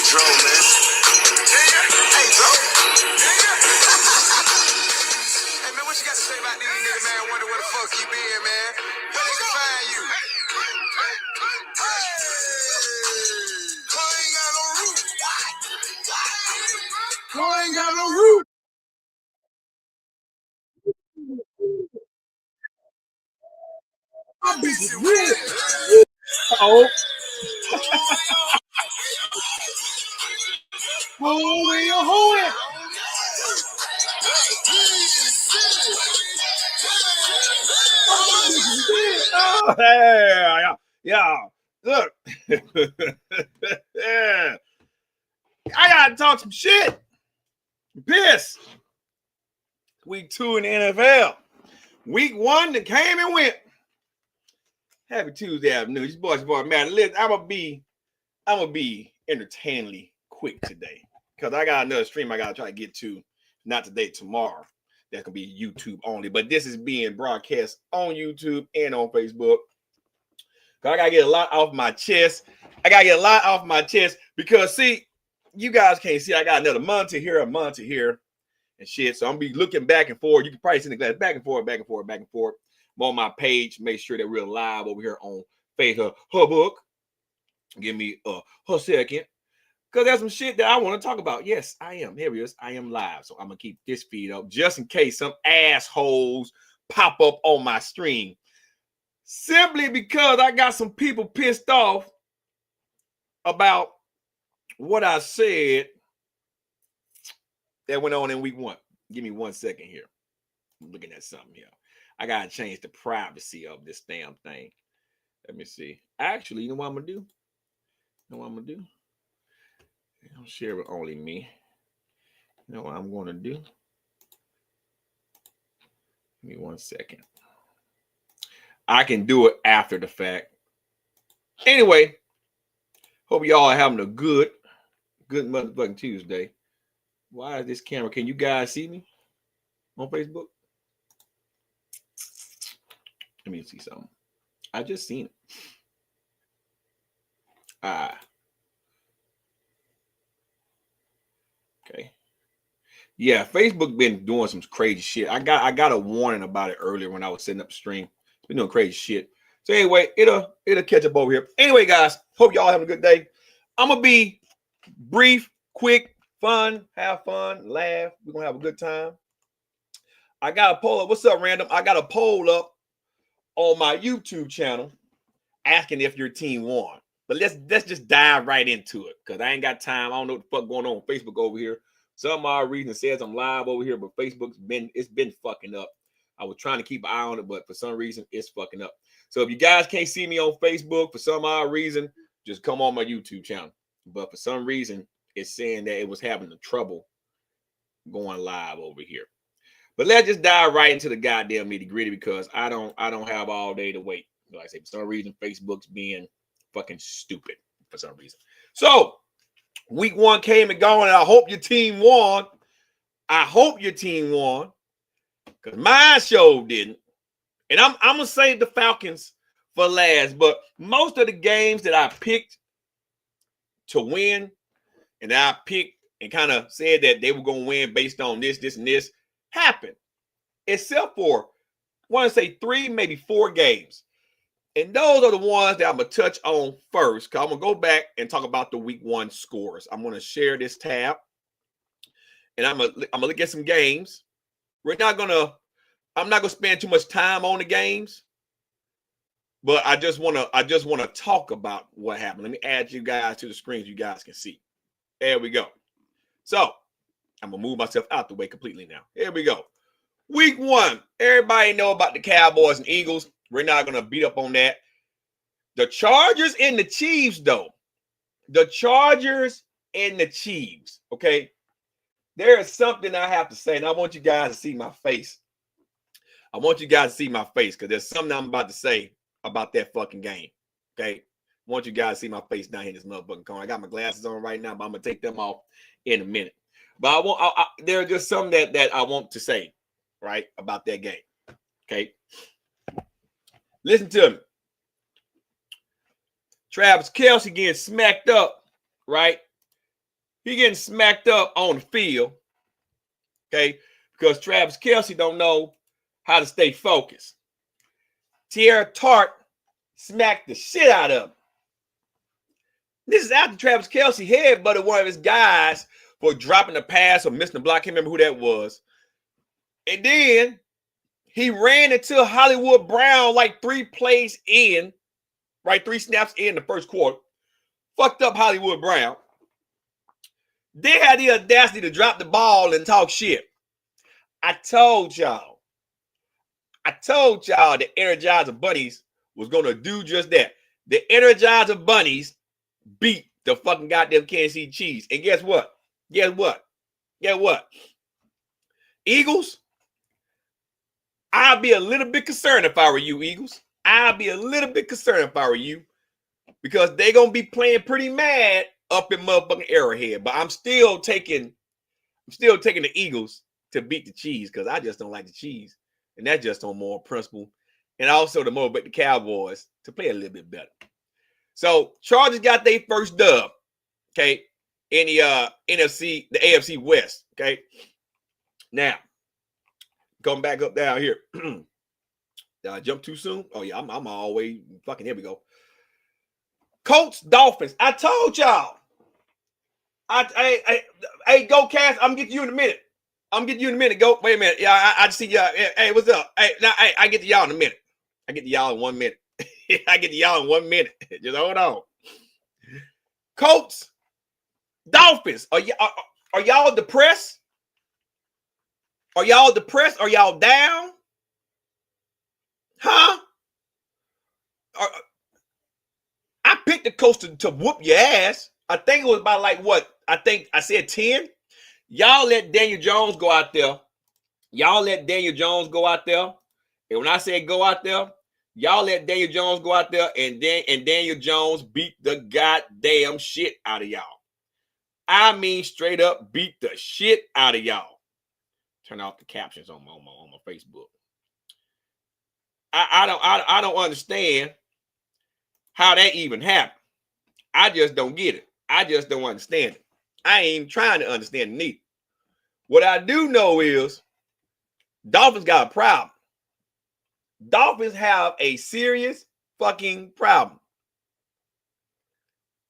Dro, man. Hey, Dro. Hey, man, what you got to say about these niggas, man? Wonder where the fuck you been, man? Where they can find you? I ain't got no root. My bitch is real. Oh. Oh, yeah. Look. Yeah. I gotta talk some shit. I'm pissed. Week 2 in the NFL. Week 1 that came and went. Happy Tuesday afternoon. This boy Matner. Listen, I'm gonna be entertainingly quick today because I got another stream I gotta try to get to. Not today, tomorrow. That can be YouTube only, but this is being broadcast on YouTube and on Facebook. I gotta get a lot off my chest. Because see, you guys can't see. I got another monitor here, and shit. So I'm gonna be looking back and forth. You can probably see the glass back and forth. I'm on my page. Make sure that we're live over here on Facebook. Give me a second. Because there's some shit that I want to talk about. Yes, I am. Here it is. I am live. So I'm going to keep this feed up just in case some assholes pop up on my stream. Simply because I got some people pissed off about what I said that went on in week 1. Give me 1 second here. I'm looking at something here. I got to change the privacy of this damn thing. Let me see. Actually, you know what I'm going to do? Don't share with only me. You know what I'm going to do? Give me 1 second. I can do it after the fact. Anyway, hope y'all are having a good motherfucking Tuesday. Why is this camera? Can you guys see me on Facebook? Let me see something. I just seen it. Okay. Yeah, Facebook been doing some crazy shit. I got a warning about it earlier when I was setting up the stream. It's been doing crazy shit. So anyway, it'll catch up over here. Anyway, guys, hope y'all having a good day. I'm gonna be brief, quick, fun, have fun, laugh. We're gonna have a good time. I got a poll up. What's up, Random? I got a poll up on my YouTube channel asking if your team won. But let's just dive right into it because I ain't got time. I don't know what the fuck going on Facebook over here. Some odd reason says I'm live over here, but Facebook's been fucking up. I was trying to keep an eye on it, but for some reason it's fucking up. So if you guys can't see me on Facebook for some odd reason, just come on my YouTube channel. But for some reason, it's saying that it was having the trouble going live over here. But let's just dive right into the goddamn nitty gritty because I don't have all day to wait. Like I say, for some reason, Facebook's being fucking stupid for some reason. So week 1 came and gone, and I hope your team won. Because my show didn't. And I'm gonna save the Falcons for last. But most of the games that I picked to win, and I picked and kind of said that they were gonna win based on this, and this, happened. Except for, I want to say 3, maybe 4 games. And those are the ones that I'm going to touch on first. Because I'm going to go back and talk about the week 1 scores. I'm going to share this tab. And I'm going to look at some games. I'm not going to spend too much time on the games. But I just want to talk about what happened. Let me add you guys to the screen so you guys can see. There we go. So I'm going to move myself out the way completely now. Here we go. Week 1. Everybody know about the Cowboys and Eagles. We're not going to beat up on that. The Chargers and the Chiefs, though. The Chargers and the Chiefs, okay? There is something I have to say, and I want you guys to see my face. Because there's something I'm about to say about that fucking game, okay? I want you guys to see my face down here in this motherfucking corner. I got my glasses on right now, but I'm going to take them off in a minute. But there's just something that I want to say, right, about that game, okay? Listen to me. Travis Kelce getting smacked up, right? He getting smacked up on the field, okay, because Travis Kelce don't know how to stay focused. Tierra Tart smacked the shit out of him. This is after Travis Kelce headbutted one of his guys for dropping the pass or missing the block. I can't remember who that was. And then he ran into Hollywood Brown like 3 plays in, right? 3 snaps in the first quarter. Fucked up Hollywood Brown. They had the audacity to drop the ball and talk shit. I told y'all the Energizer Bunnies was going to do just that. The Energizer Bunnies beat the fucking goddamn Kansas City Chiefs. And guess what? Eagles, I'd be a little bit concerned if I were you, Eagles. I'd be a little bit concerned if I were you, because they're going to be playing pretty mad up in motherfucking Arrowhead. But I'm still taking the Eagles to beat the Chiefs, because I just don't like the Chiefs. And that's just on more principle. And also to motivate the Cowboys to play a little bit better. So Chargers got their first dub, okay, in the AFC West, okay. Now, going back up down here. Did I jump too soon? Oh yeah, I'm all the way fucking, here we go. Colts, Dolphins. I told y'all. Hey, go Cass. I'm getting you in a minute. Go. Wait a minute. Yeah, I see y'all. Hey, what's up? Hey, now, I get to y'all in a minute. I get to y'all in 1 minute. Just hold on. Colts, Dolphins. Are y'all depressed? Are y'all depressed? Are y'all down? Huh? I picked the Colts to whoop your ass. I think it was about like what? I think I said 10. Y'all let Daniel Jones go out there. And when I say go out there, y'all let Daniel Jones go out there, and Daniel Jones beat the goddamn shit out of y'all. I mean, straight up beat the shit out of y'all. Turn off the captions on my Facebook. I don't understand how that even happened. I just don't get it. I just don't understand it. I ain't even trying to understand it neither. What I do know is Dolphins got a problem. Dolphins have a serious fucking problem.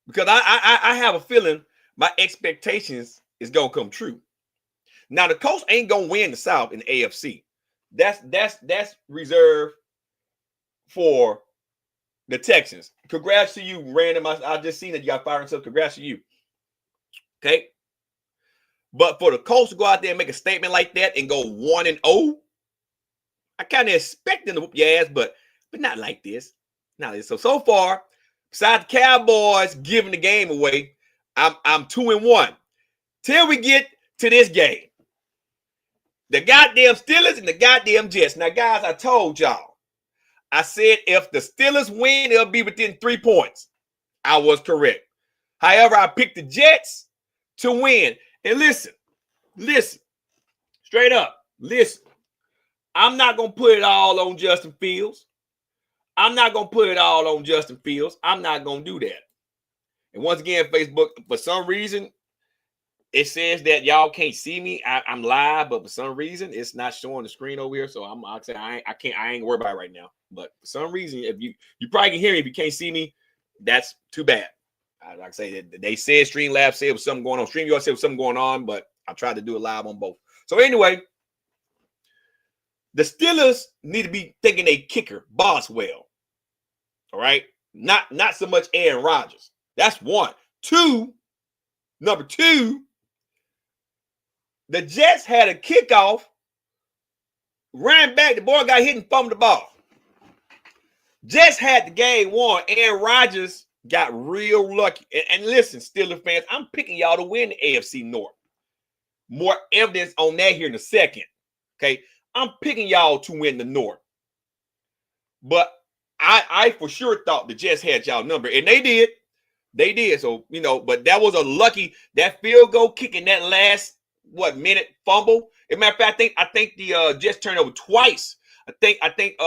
Because I have a feeling my expectations is going to come true. Now, the Colts ain't going to win the South in the AFC. That's reserved for the Texans. Congrats to you, Random. I just seen that you got fired and stuff. Congrats to you. Okay? But for the Colts to go out there and make a statement like that and go 1-0, I kind of expect them to whoop your ass, but not like this. Not like this. So far, besides the Cowboys giving the game away, I'm 2-1. Till we get to this game. The goddamn Steelers and the goddamn Jets. Now, guys, I told y'all. I said if the Steelers win, it'll be within 3 points. I was correct. However, I picked the Jets to win. And listen, straight up, listen. I'm not going to put it all on Justin Fields. I'm not going to do that. And once again, Facebook, for some reason, it says that y'all can't see me. I'm live, but for some reason, it's not showing the screen over here. So I'll say I ain't worried about it right now. But for some reason, if you probably can hear me, if you can't see me, that's too bad. Like I say, they said Streamlabs said there was something going on. StreamYard said there was something going on, but I tried to do it live on both. So anyway, the Steelers need to be thinking a kicker, Boswell. All right, not so much Aaron Rodgers. That's one. Number two. The Jets had a kickoff, ran back, the boy got hit and fumbled the ball. Jets had the game won. Aaron Rodgers got real lucky. And listen, Steelers fans, I'm picking y'all to win the AFC North. More evidence on that here in a second. Okay, I'm picking y'all to win the North. But I for sure thought the Jets had y'all number, and they did. So, but that was a lucky, that field goal kick in that last minute fumble. As a matter of fact, I think the Jets turned over twice. I think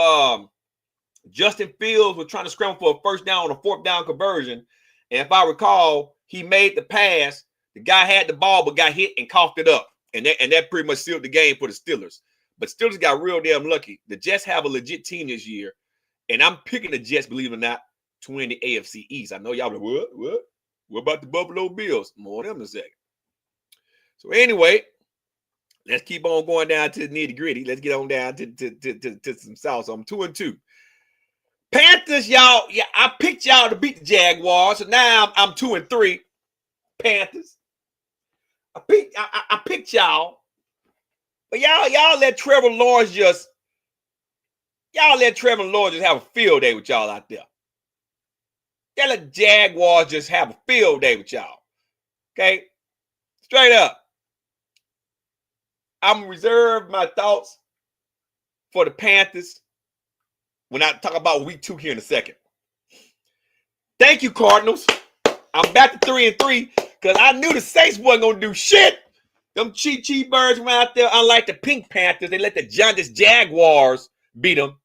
Justin Fields was trying to scramble for a first down on a 4th down conversion, and if I recall, he made the pass, The guy had the ball but got hit and coughed it up. And that pretty much sealed the game for the Steelers. But Steelers got real damn lucky. The Jets have a legit team this year. And I'm picking the Jets, believe it or not, to win the AFC East. I know y'all like, what? What about the Buffalo Bills? More on them in a second. So anyway, let's keep on going down to the nitty gritty. Let's get on down to some South. So I'm 2-2. Panthers, y'all. Yeah, I picked y'all to beat the Jaguars. So now I'm 2-3. Panthers. I picked y'all. But y'all let Trevor Lawrence just have a field day with y'all out there. Y'all let Jaguars just have a field day with y'all. Okay? Straight up. I'm going to reserve my thoughts for the Panthers when I talk about week 2 here in a second. Thank you, Cardinals. I'm back to 3-3 because I knew the Saints wasn't going to do shit. Them cheat birds went out there, unlike the Pink Panthers, they let the Jaundice Jaguars beat them.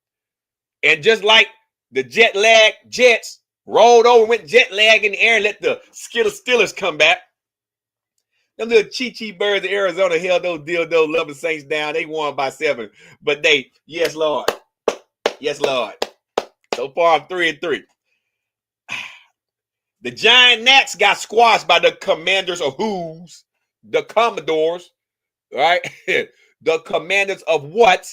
And just like the jet lag Jets rolled over, went jet lag in the air and let the Steelers come back. Them little cheat birds of Arizona held those dildo loving Saints down. They won by 7. But yes, Lord. Yes, Lord. So far, I'm 3-3. The Giant Gnats got squashed by the Commanders of Who's? The Commodores. Right? The Commanders of what?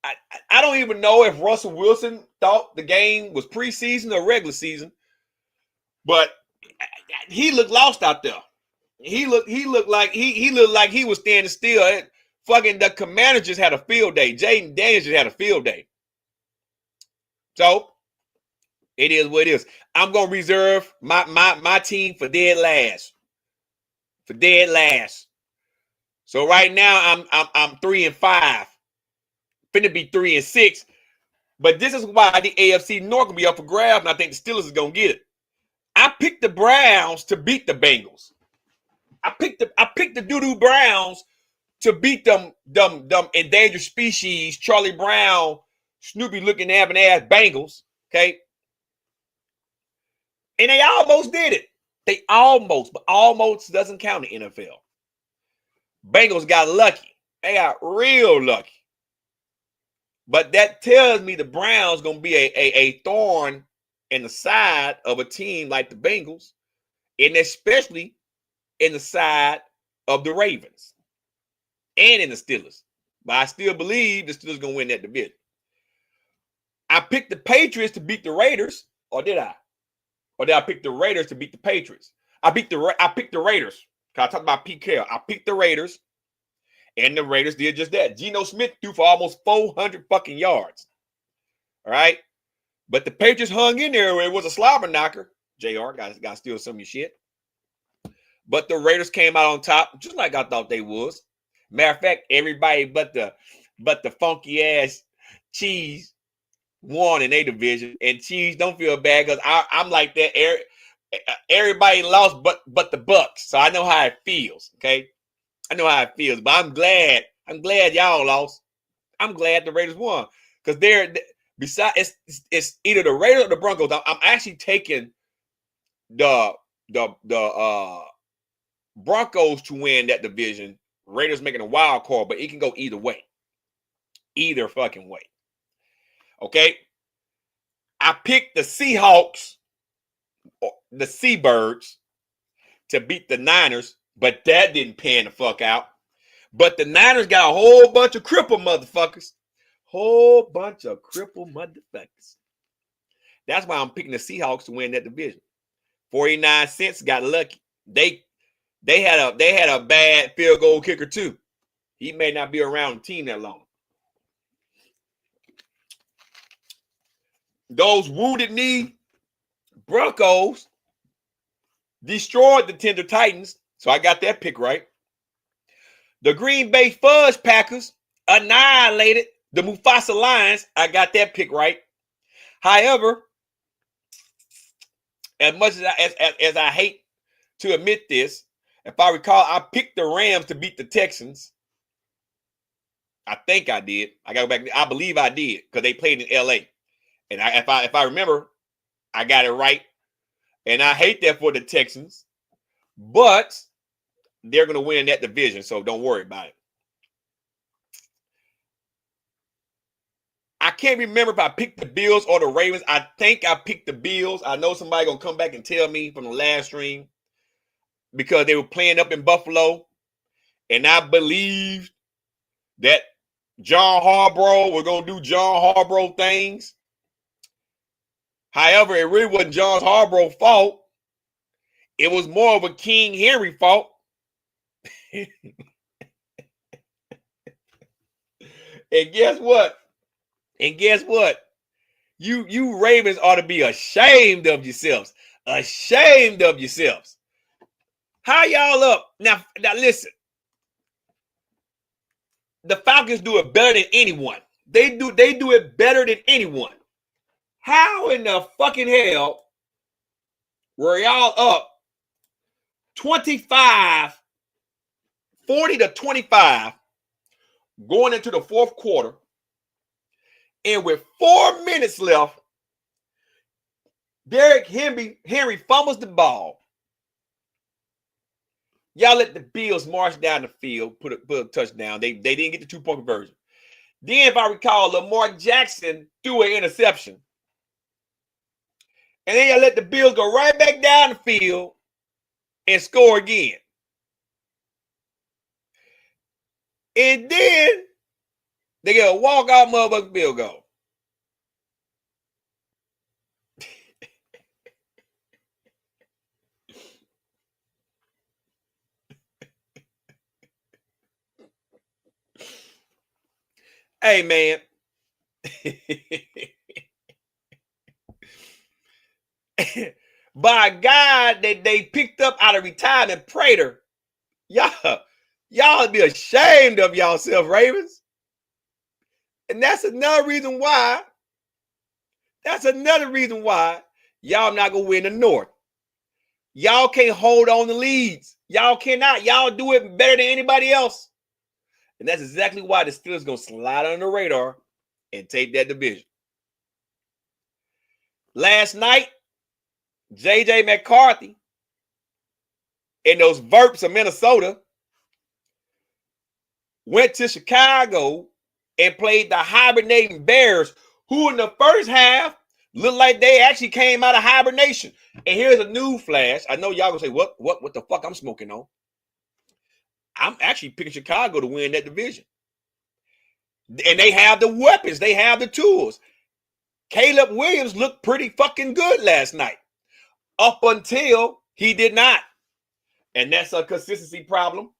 I don't even know if Russell Wilson thought the game was preseason or regular season, but he looked lost out there. He looked like he was standing still. Fucking the Commanders just had a field day. Jaden Daniels just had a field day. So it is what it is. I'm gonna reserve my team for dead last. For dead last. So right now I'm 3-5. Finna be 3-6. But this is why the AFC North will be up for grabs, and I think the Steelers is gonna get it. I picked the Browns to beat the Bengals. I picked the doo-doo Browns to beat them endangered species, Charlie Brown, Snoopy looking having ass Bengals. Okay. And they almost did it. But almost doesn't count in the NFL. Bengals got lucky. They got real lucky. But that tells me the Browns going to be a thorn in the side of a team like the Bengals, and especially in the side of the Ravens and in the Steelers. But I still believe the Steelers going to win that division. I picked the Patriots to beat the Raiders, or did I? Or did I pick the Raiders to beat the Patriots? I picked the Raiders. I talked about Pete Carroll. I picked the Raiders. And the Raiders did just that. Geno Smith threw for almost 400 fucking yards. All right? But the Patriots hung in there. It was a slobber knocker. JR, got to steal some of your shit. But the Raiders came out on top, just like I thought they was. Matter of fact, everybody but the funky ass Cheese won in their division. And Cheese don't feel bad because I'm like that. Everybody lost but the Bucks. So I know how it feels. Okay. I know how it feels, but I'm glad y'all lost. I'm glad the Raiders won because it's either the Raiders or the Broncos. I'm actually taking the Broncos to win that division. Raiders making a wild card, but it can go either way, either fucking way. Okay, I picked the Seahawks, the Seabirds, to beat the Niners. But that didn't pan the fuck out. But the Niners got a whole bunch of crippled motherfuckers. Whole bunch of crippled motherfuckers. That's why I'm picking the Seahawks to win that division. 49 cents got lucky. They had a bad field goal kicker too. He may not be around the team that long. Those wounded knee Broncos destroyed the Tender Titans. So I got that pick right. The Green Bay Fudge Packers annihilated the Mufasa Lions. I got that pick right. However, as much as I hate to admit this, if I recall, I picked the Rams to beat the Texans. I think I did. I got to go back. I believe I did because they played in LA. And if I remember, I got it right. And I hate that for the Texans. but they're going to win that division, so don't worry about it. I can't remember if I picked the Bills or the Ravens. I think I picked the Bills. I know somebody going to come back and tell me from the last stream because they were playing up in Buffalo, and I believed that John Harbaugh was going to do John Harbaugh things. However, it really wasn't John Harbaugh's fault. It was more of a King Henry fault. And guess what? You Ravens ought to be ashamed of yourselves. Ashamed of yourselves. How y'all up? Now listen. The Falcons do it better than anyone. They do it better than anyone. How in the fucking hell were y'all up 25, 40 to 25 going into the fourth quarter, and with 4 minutes left, Derrick Henry fumbles the ball. Y'all let the Bills march down the field, put a touchdown. They didn't get the 2-point conversion. Then, if I recall, Lamar Jackson threw an interception. And then y'all let the Bills go right back down the field and score again. And then they get a walk-off motherfucking field goal. Hey, man. By a guy that they picked up out of retirement, Prater. Y'all be ashamed of yourself, Ravens. And that's another reason why y'all not going to win the North. Y'all can't hold on the leads. Y'all cannot. Y'all do it better than anybody else. And that's exactly why the Steelers going to slide on the radar and take that division. Last night, J.J. McCarthy and those Verps of Minnesota went to Chicago and played the hibernating Bears, who in the first half looked like they actually came out of hibernation. And here's a new flash. I know y'all gonna say, what the fuck I'm smoking on? I'm actually picking Chicago to win that division. And they have the weapons. They have the tools. Caleb Williams looked pretty fucking good last night. Up until he did not. And that's a consistency problem.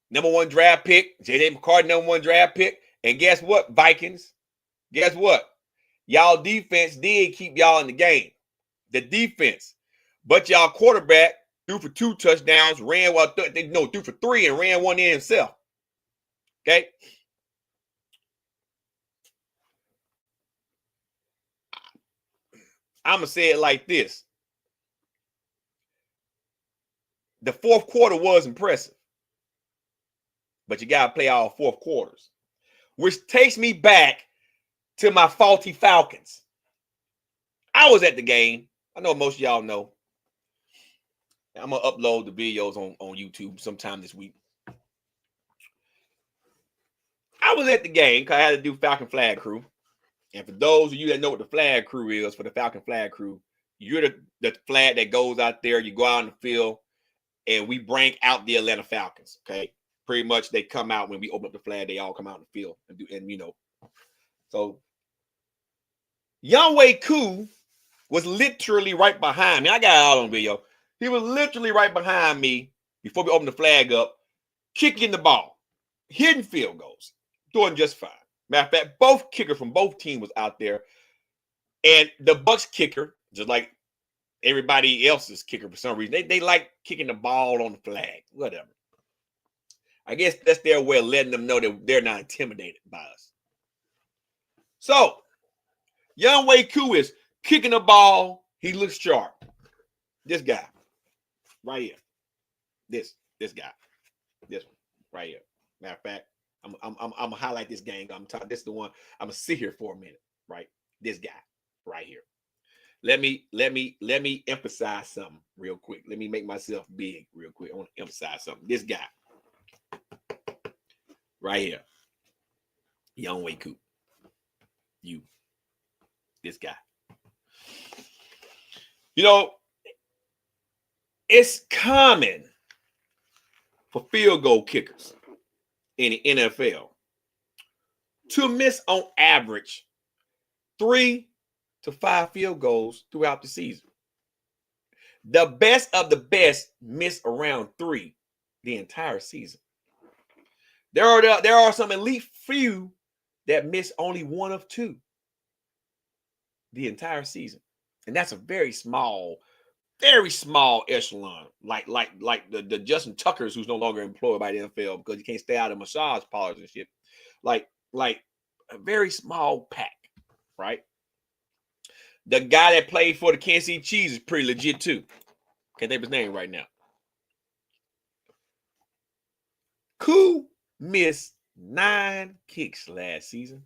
Number 1 draft pick, J.J. McCarthy, number 1 draft pick. And guess what, Vikings? Guess what? Y'all defense did keep y'all in the game. The defense. But y'all quarterback threw for 2 touchdowns, threw for 3 and ran 1 in himself. Okay? I'm going to say it like this. The fourth quarter was impressive. But you got to play all 4 quarters. Which takes me back to my faulty Falcons. I was at the game. I know most of y'all know. I'm going to upload the videos on YouTube sometime this week. I was at the game because I had to do Falcon Flag Crew. And for those of you that know what the Flag Crew is, for the Falcon Flag Crew, you're the flag that goes out there. You go out in the field, and we bring out the Atlanta Falcons, okay? Pretty much they come out when we open up the flag. They all come out in the field. So Younghoe Koo was literally right behind me. I got it all on video. He was literally right behind me before we opened the flag up, kicking the ball, hitting field goals, doing just fine. Matter of fact, both kickers from both teams was out there. And the Bucs kicker, just like everybody else's kicker for some reason, they like kicking the ball on the flag, whatever. I guess that's their way of letting them know that they're not intimidated by us. So, Younghoe Koo is kicking the ball. He looks sharp. This guy, right here. This guy. This one, right here. Matter of fact, I'm gonna highlight this gang. This is the one. I'm gonna sit here for a minute, right? This guy, right here. let me emphasize something real quick. Let me make myself big real quick. I want to emphasize something. This guy right here, Young Wei Coop. This guy. You know, it's common for field goal kickers in the NFL to miss on average 3 to 5 field goals throughout the season. The best of the best miss around 3 the entire season. There are some elite few that miss only 1 of 2 the entire season. And that's a very small echelon. Like the Justin Tuckers, who's no longer employed by the NFL because he can't stay out of massage parlors and shit. Like a very small pack, right? The guy that played for the Kansas City Chiefs is pretty legit too. Can't think of his name right now. Koo missed 9 kicks last season.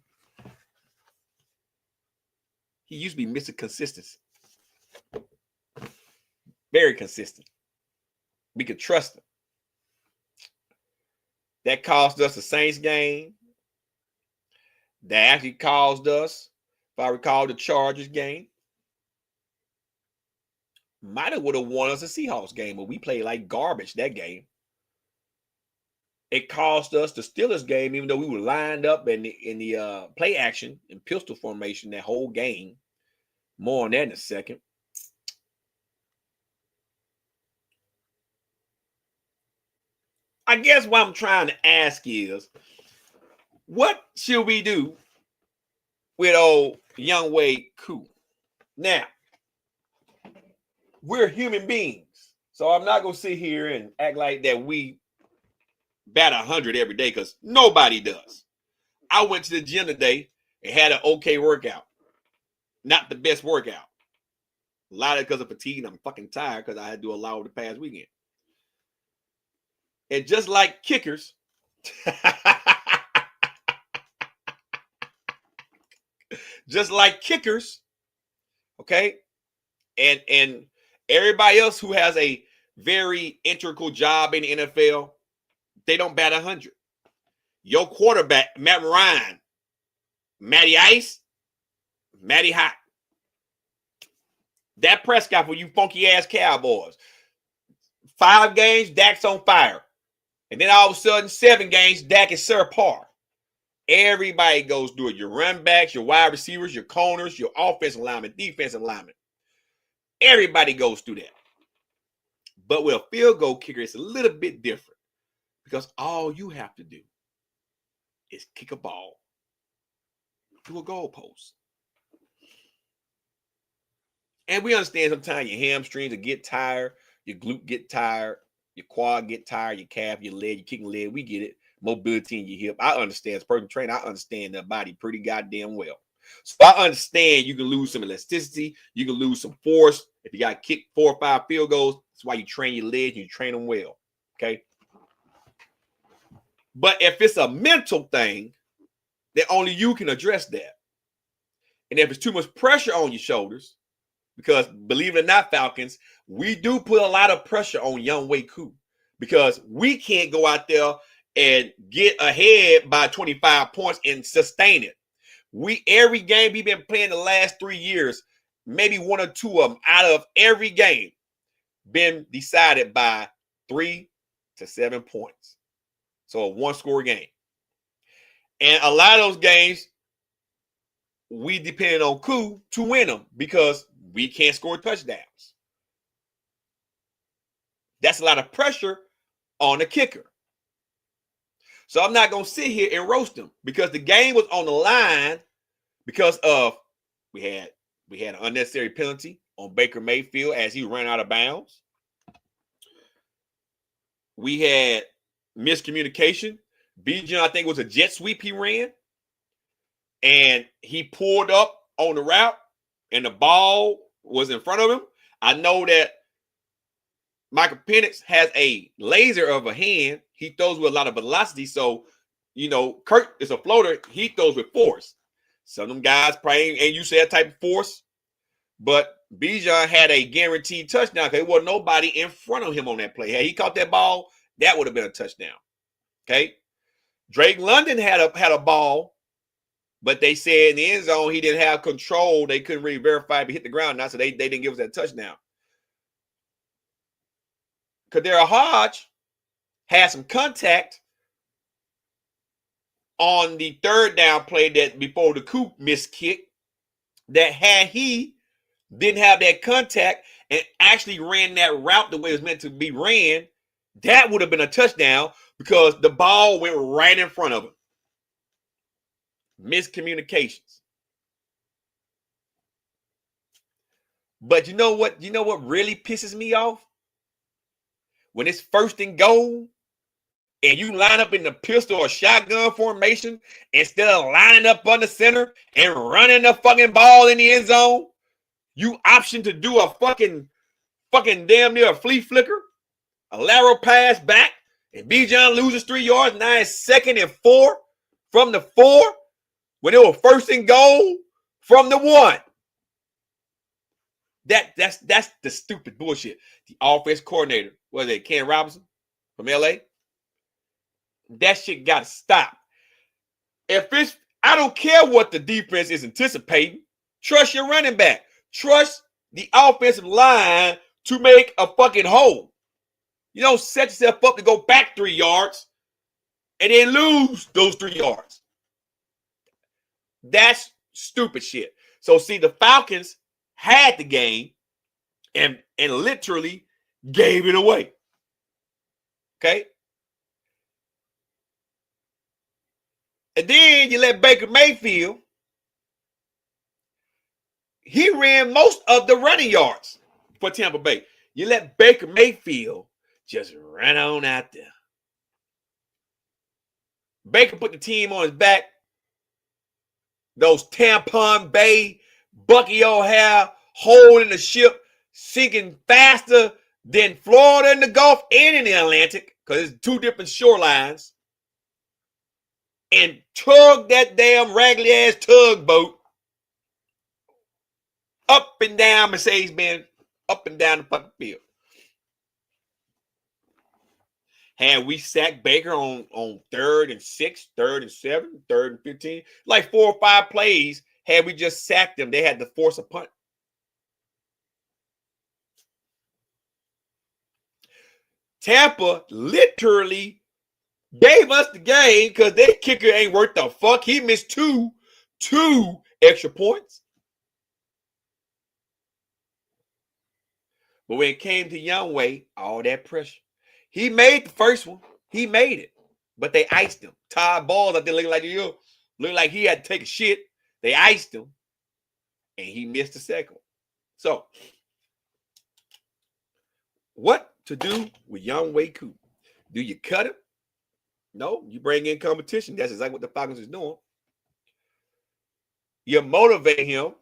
He used to be Mr. Consistency. Very consistent. We could trust him. That cost us the Saints game. That actually caused us, if I recall, the Chargers game. Might have would have won us a Seahawks game, but we played like garbage that game. It cost us the Steelers game, even though we were lined up in the play action and pistol formation that whole game. More on that in a second. I guess what I'm trying to ask is, what should we do with old Young Wei Coop? Now, we're human beings, so I'm not going to sit here and act like that we bat 100 every day, because nobody does. I went to the gym today and had an okay workout. Not the best workout. A lot of it because of fatigue, and I'm fucking tired because I had to do a lot over the past weekend. And just like kickers, okay, and everybody else who has a very integral job in the NFL, they don't bat 100. Your quarterback, Matt Ryan, Matty Ice, Matty Hot. Dak Prescott for you funky ass Cowboys. 5 games, Dak's on fire. And then all of a sudden, 7 games, Dak is subpar. Everybody goes through it. Your run backs, your wide receivers, your corners, your offensive linemen, defensive linemen. Everybody goes through that. But with a field goal kicker, it's a little bit different, because all you have to do is kick a ball to a goalpost. And we understand sometimes your hamstrings will get tired, your glute get tired, your quad get tired, your calf, your leg, your kicking leg. We get it. Mobility in your hip. I understand. As a personal trainer, I understand the body pretty goddamn well. So I understand you can lose some elasticity. You can lose some force. If you got to kick 4 or 5 field goals, that's why you train your legs and you train them well. Okay. But if it's a mental thing, then only you can address that. And if it's too much pressure on your shoulders, because believe it or not, Falcons, we do put a lot of pressure on Young Wei Coop, because we can't go out there and get ahead by 25 points and sustain it. Every game we've been playing the last 3 years, maybe 1 or 2 of them out of every game, been decided by 3 to 7 points. So a 1-score game. And a lot of those games, we depend on Koo to win them because we can't score touchdowns. That's a lot of pressure on the kicker. So I'm not going to sit here and roast him, because the game was on the line because of we had an unnecessary penalty on Baker Mayfield as he ran out of bounds. We had miscommunication. Bijan, I think, was a jet sweep he ran, and he pulled up on the route and the ball was in front of him. I know that Michael Penix has a laser of a hand. He throws with a lot of velocity. So, Kurt is a floater. He throws with force. Some of them guys probably ain't used to that type of force. But Bijan had a guaranteed touchdown because there wasn't nobody in front of him on that play. Had he caught that ball, that would have been a touchdown. Okay. Drake London had a ball, but they said in the end zone he didn't have control. They couldn't really verify if he hit the ground now, so they didn't give us that touchdown. Kadera Hodge had some contact on the third down play that before the Coop missed kick, that had he didn't have that contact and actually ran that route the way it was meant to be ran, that would have been a touchdown because the ball went right in front of him. Miscommunications. But you know what? You know what really pisses me off? When it's first and goal, and you line up in the pistol or shotgun formation instead of lining up on the center and running the fucking ball in the end zone, you option to do a fucking damn near a flea flicker, a lateral pass back, and Bijan loses 3 yards. Now it's 2nd and 4 from the 4 when it was first and goal from the 1. That's the stupid bullshit. The offense coordinator, was it Ken Robinson from LA? That shit gotta stop. I don't care what the defense is anticipating. Trust your running back. Trust the offensive line to make a fucking hole. You don't set yourself up to go back 3 yards and then lose those 3 yards. That's stupid shit. So see, the Falcons had the game and literally gave it away. Okay? And then you let Baker Mayfield, he ran most of the running yards for Tampa Bay. You let Baker Mayfield just run on out there. Baker put the team on his back. Those Tampon Bay, Bucky O'Hare, holding the ship, sinking faster than Florida in the Gulf and in the Atlantic, because it's 2 different shorelines. And tug that damn raggedy ass tugboat up and down Mercedes-Benz, up and down the fucking field. Had we sacked Baker on 3rd and 6, 3rd and 7, 3rd and 15, like 4 or 5 plays, had we just sacked them, they had to force a punt. Tampa literally gave us the game because their kicker ain't worth the fuck. He missed two extra points. But when it came to Youngway, all that pressure. He made the first one. He made it. But they iced him. Todd Ball up there looking like he had to take a shit. They iced him. And he missed the second one. So, what to do with Youngway Coop? Do you cut him? No, you bring in competition. That's exactly what the Falcons is doing. You motivate him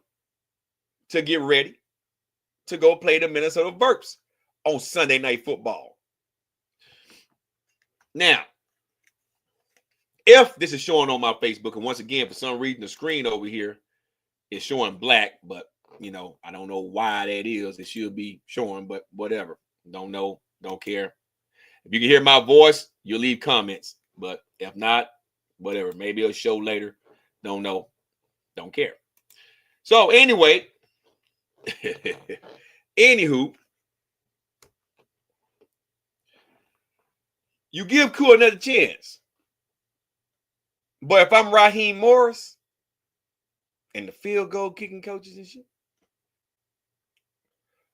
to get ready to go play the Minnesota Verps on Sunday Night Football. Now, if this is showing on my Facebook, and once again, for some reason, the screen over here is showing black, but, you know, I don't know why that is. It should be showing, but whatever. Don't know. Don't care. If you can hear my voice, you'll leave comments. But if not, whatever. Maybe it'll show later. Don't know. Don't care. So anyway, anywho, you give Kua another chance. But if I'm Raheem Morris and the field goal kicking coaches and shit,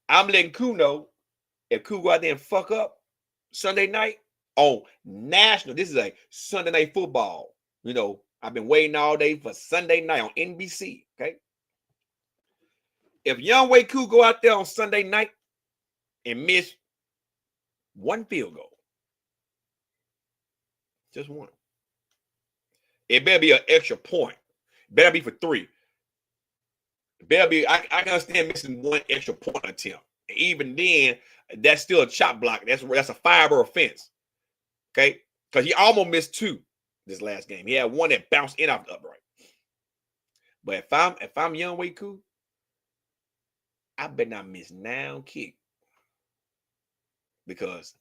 I'm letting Kua know if Kua go out there and fuck up Sunday night on national, this is a Sunday Night Football. You know, I've been waiting all day for Sunday night on NBC, okay? If Youngway Kua go out there on Sunday night and miss one field goal, just one, it better be an extra point. It better be for 3. It better be, I can understand missing one extra point attempt. Even then, that's still a chop block. That's a fireable offense. Okay? Because he almost missed 2 this last game. He had one that bounced in off the upright. But if I'm Youngway Kua, I better not miss now kick. Because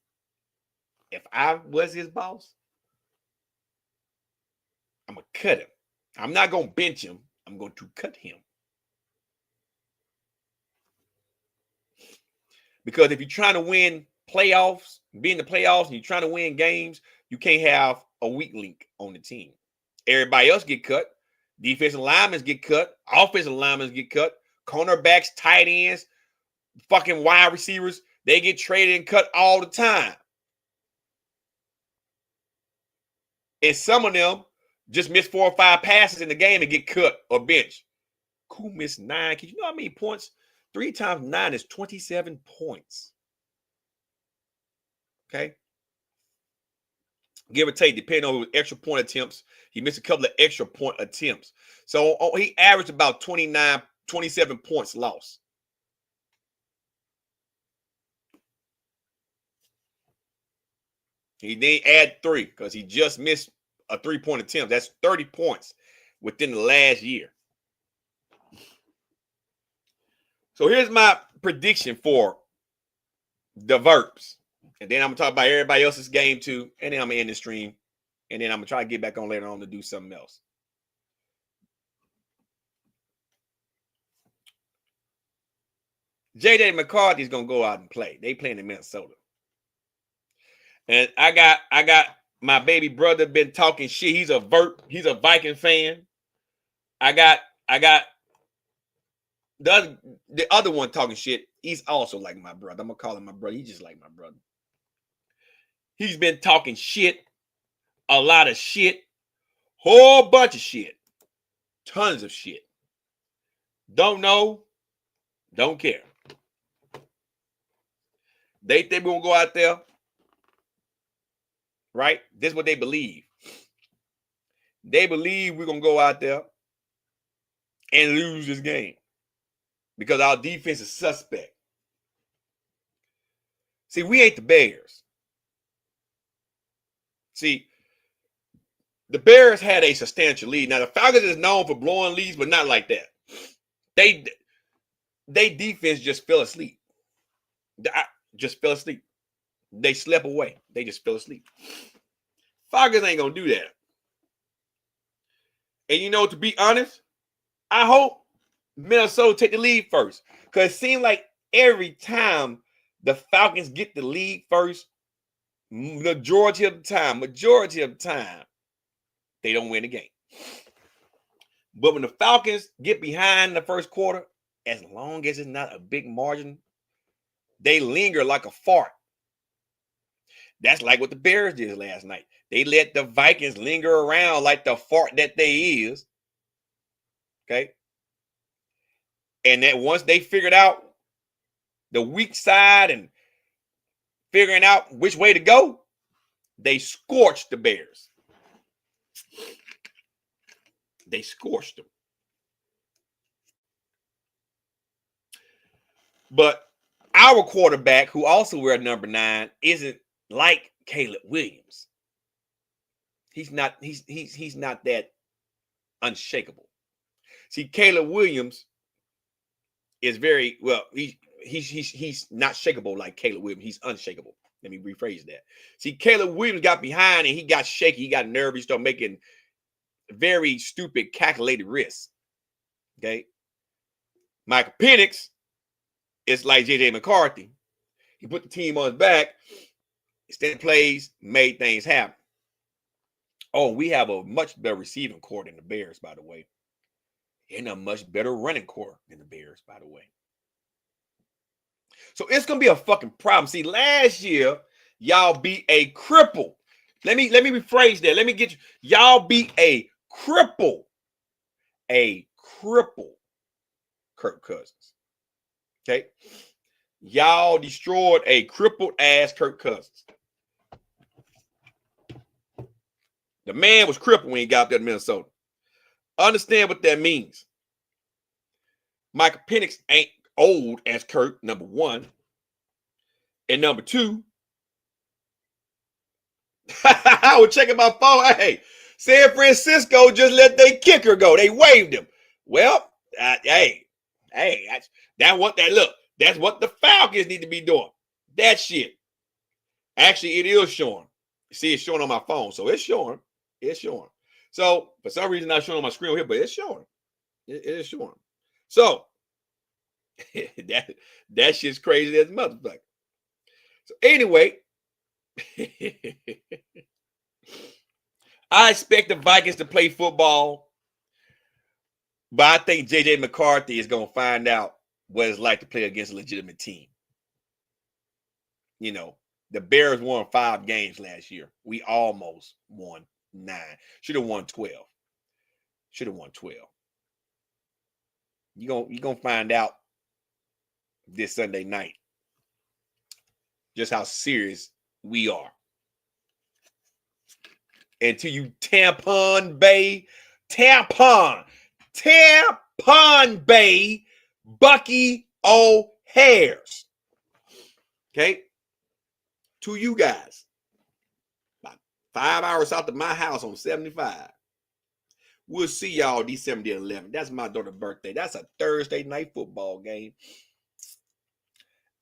if I was his boss, I'm going to cut him. I'm not going to bench him. I'm going to cut him. Because if you're trying to win playoffs, be in the playoffs, and you're trying to win games, you can't have a weak link on the team. Everybody else get cut. Defensive linemen get cut. Offensive linemen get cut. Cornerbacks, tight ends, fucking wide receivers, they get traded and cut all the time. And some of them just miss 4 or 5 passes in the game and get cut or benched. Cool, missed 9. You know how many points? 3 times 9 is 27 points. Okay. Give or take, depending on his extra point attempts. He missed a couple of extra point attempts. So he averaged about 27 points lost. He didn't add 3 because he just missed a 3-point attempt. That's 30 points within the last year. So here's my prediction for the Verps. And then I'm going to talk about everybody else's game too. And then I'm going to end the stream. And then I'm going to try to get back on later on to do something else. J.J. McCarthy is going to go out and play. They playing in Minnesota. And I got my baby brother been talking shit. He's a Verp. He's a Viking fan. I got the other one talking shit. He's also like my brother. I'm going to call him my brother. He's just like my brother. He's been talking shit, a lot of shit, whole bunch of shit, tons of shit. Don't know, don't care. They think we're going to go out there, right? This is what they believe. They believe we're going to go out there and lose this game because our defense is suspect. See, we ain't the Bears. See, the Bears had a substantial lead. Now, the Falcons is known for blowing leads, but not like that. They defense just fell asleep. Just fell asleep. They slept away. They just fell asleep. Falcons ain't going to do that. And, you know, to be honest, I hope Minnesota take the lead first. Because it seems like every time the Falcons get the lead first, majority of the time, they don't win the game. But when the Falcons get behind in the first quarter, as long as it's not a big margin, they linger like a fart. That's like what the Bears did last night. They let the Vikings linger around like the fart that they is. Okay. And that once they figured out the weak side and figuring out which way to go, they scorched the Bears. They scorched them. But our quarterback, who also wears number 9, isn't like Caleb Williams. He's not that unshakable. See, Caleb Williams is very well. He's not shakable like Caleb Williams. He's unshakable. Let me rephrase that. See, Caleb Williams got behind and he got shaky. He got nervous. He started making very stupid, calculated risks. Okay. Michael Penix is like J.J. McCarthy. He put the team on his back, extended plays, made things happen. Oh, we have a much better receiving core than the Bears, by the way. And a much better running core than the Bears, by the way. So it's going to be a fucking problem. See, last year, y'all beat a cripple. Let me rephrase that. Let me get you. Y'all beat a cripple. A cripple Kirk Cousins. Okay? Y'all destroyed a crippled ass Kirk Cousins. The man was crippled when he got up there to Minnesota. Understand what that means. Michael Penix ain't old as Kirk, number 1. And number 2, I was checking my phone. Hey, San Francisco just let their kicker go. They waived him. Well, hey, Hey, that's what the Falcons need to be doing. That shit. Actually, it is showing. See, it's showing on my phone, so it's showing. It's showing. So for some reason, not showing on my screen here, but it's showing. It is showing. So that shit's crazy as a motherfucker. So anyway, I expect the Vikings to play football, but I think JJ McCarthy is going to find out what it's like to play against a legitimate team. You know, the Bears won 5 games last year. We almost won 9. Should have won 12. Should have won 12. You're gonna find out this Sunday night just how serious we are. And to you Tampon Bay Bucky O'Hares. Okay? To you guys. About 5 hours out of my house on 75. We'll see y'all December 11th. That's my daughter's birthday. That's a Thursday night football game.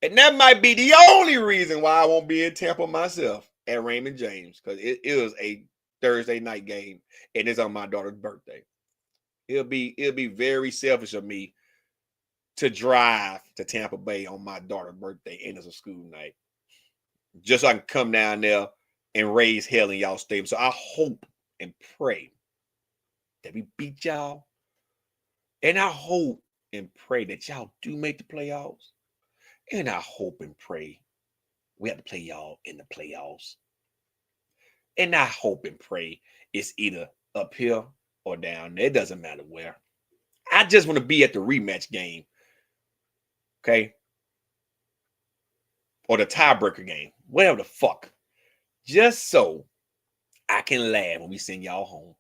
And that might be the only reason why I won't be in Tampa myself at Raymond James, because it is a Thursday night game and it's on my daughter's birthday. It'll be very selfish of me to drive to Tampa Bay on my daughter's birthday and it's a school night, just so I can come down there and raise hell in y'all stadium. So I hope and pray that we beat y'all, and I hope and pray that y'all do make the playoffs, and I hope and pray we have to play y'all in the playoffs, and I hope and pray it's either up here or down there. It doesn't matter where. I just want to be at the rematch game, okay, or the tiebreaker game, whatever the fuck, just so I can laugh when we send y'all home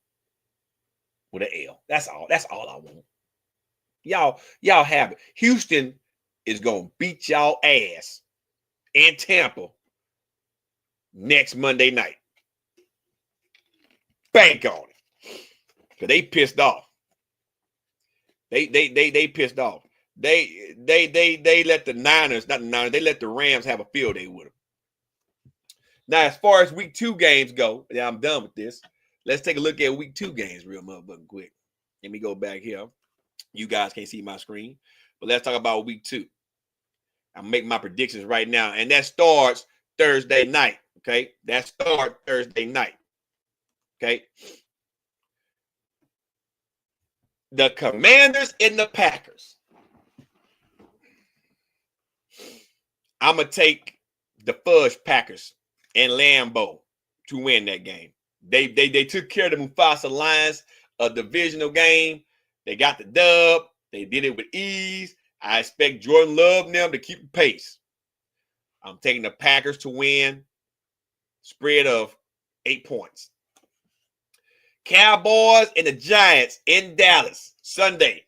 with an L. That's all I want. Y'all have it. Houston is gonna beat y'all ass in Tampa next Monday night. Bank on it. Cause they pissed off. They pissed off. They let the Niners, not the Niners, they let the Rams have a field day with them. Now, as far as week 2 games go, yeah, I'm done with this. Let's take a look at week 2 games real motherfucking quick. Let me go back here. You guys can't see my screen, but let's talk about week 2. I'm making my predictions right now, and that starts Thursday night. Okay, that starts Thursday night. Okay, the Commanders and the Packers. I'm gonna take the Fudge Packers and Lambeau to win that game. They took care of the Mufasa Lions, a divisional game. They got the dub. They did it with ease. I expect Jordan Love and them to keep the pace. I'm taking the Packers to win. Spread of 8 points. Cowboys and the Giants in Dallas Sunday.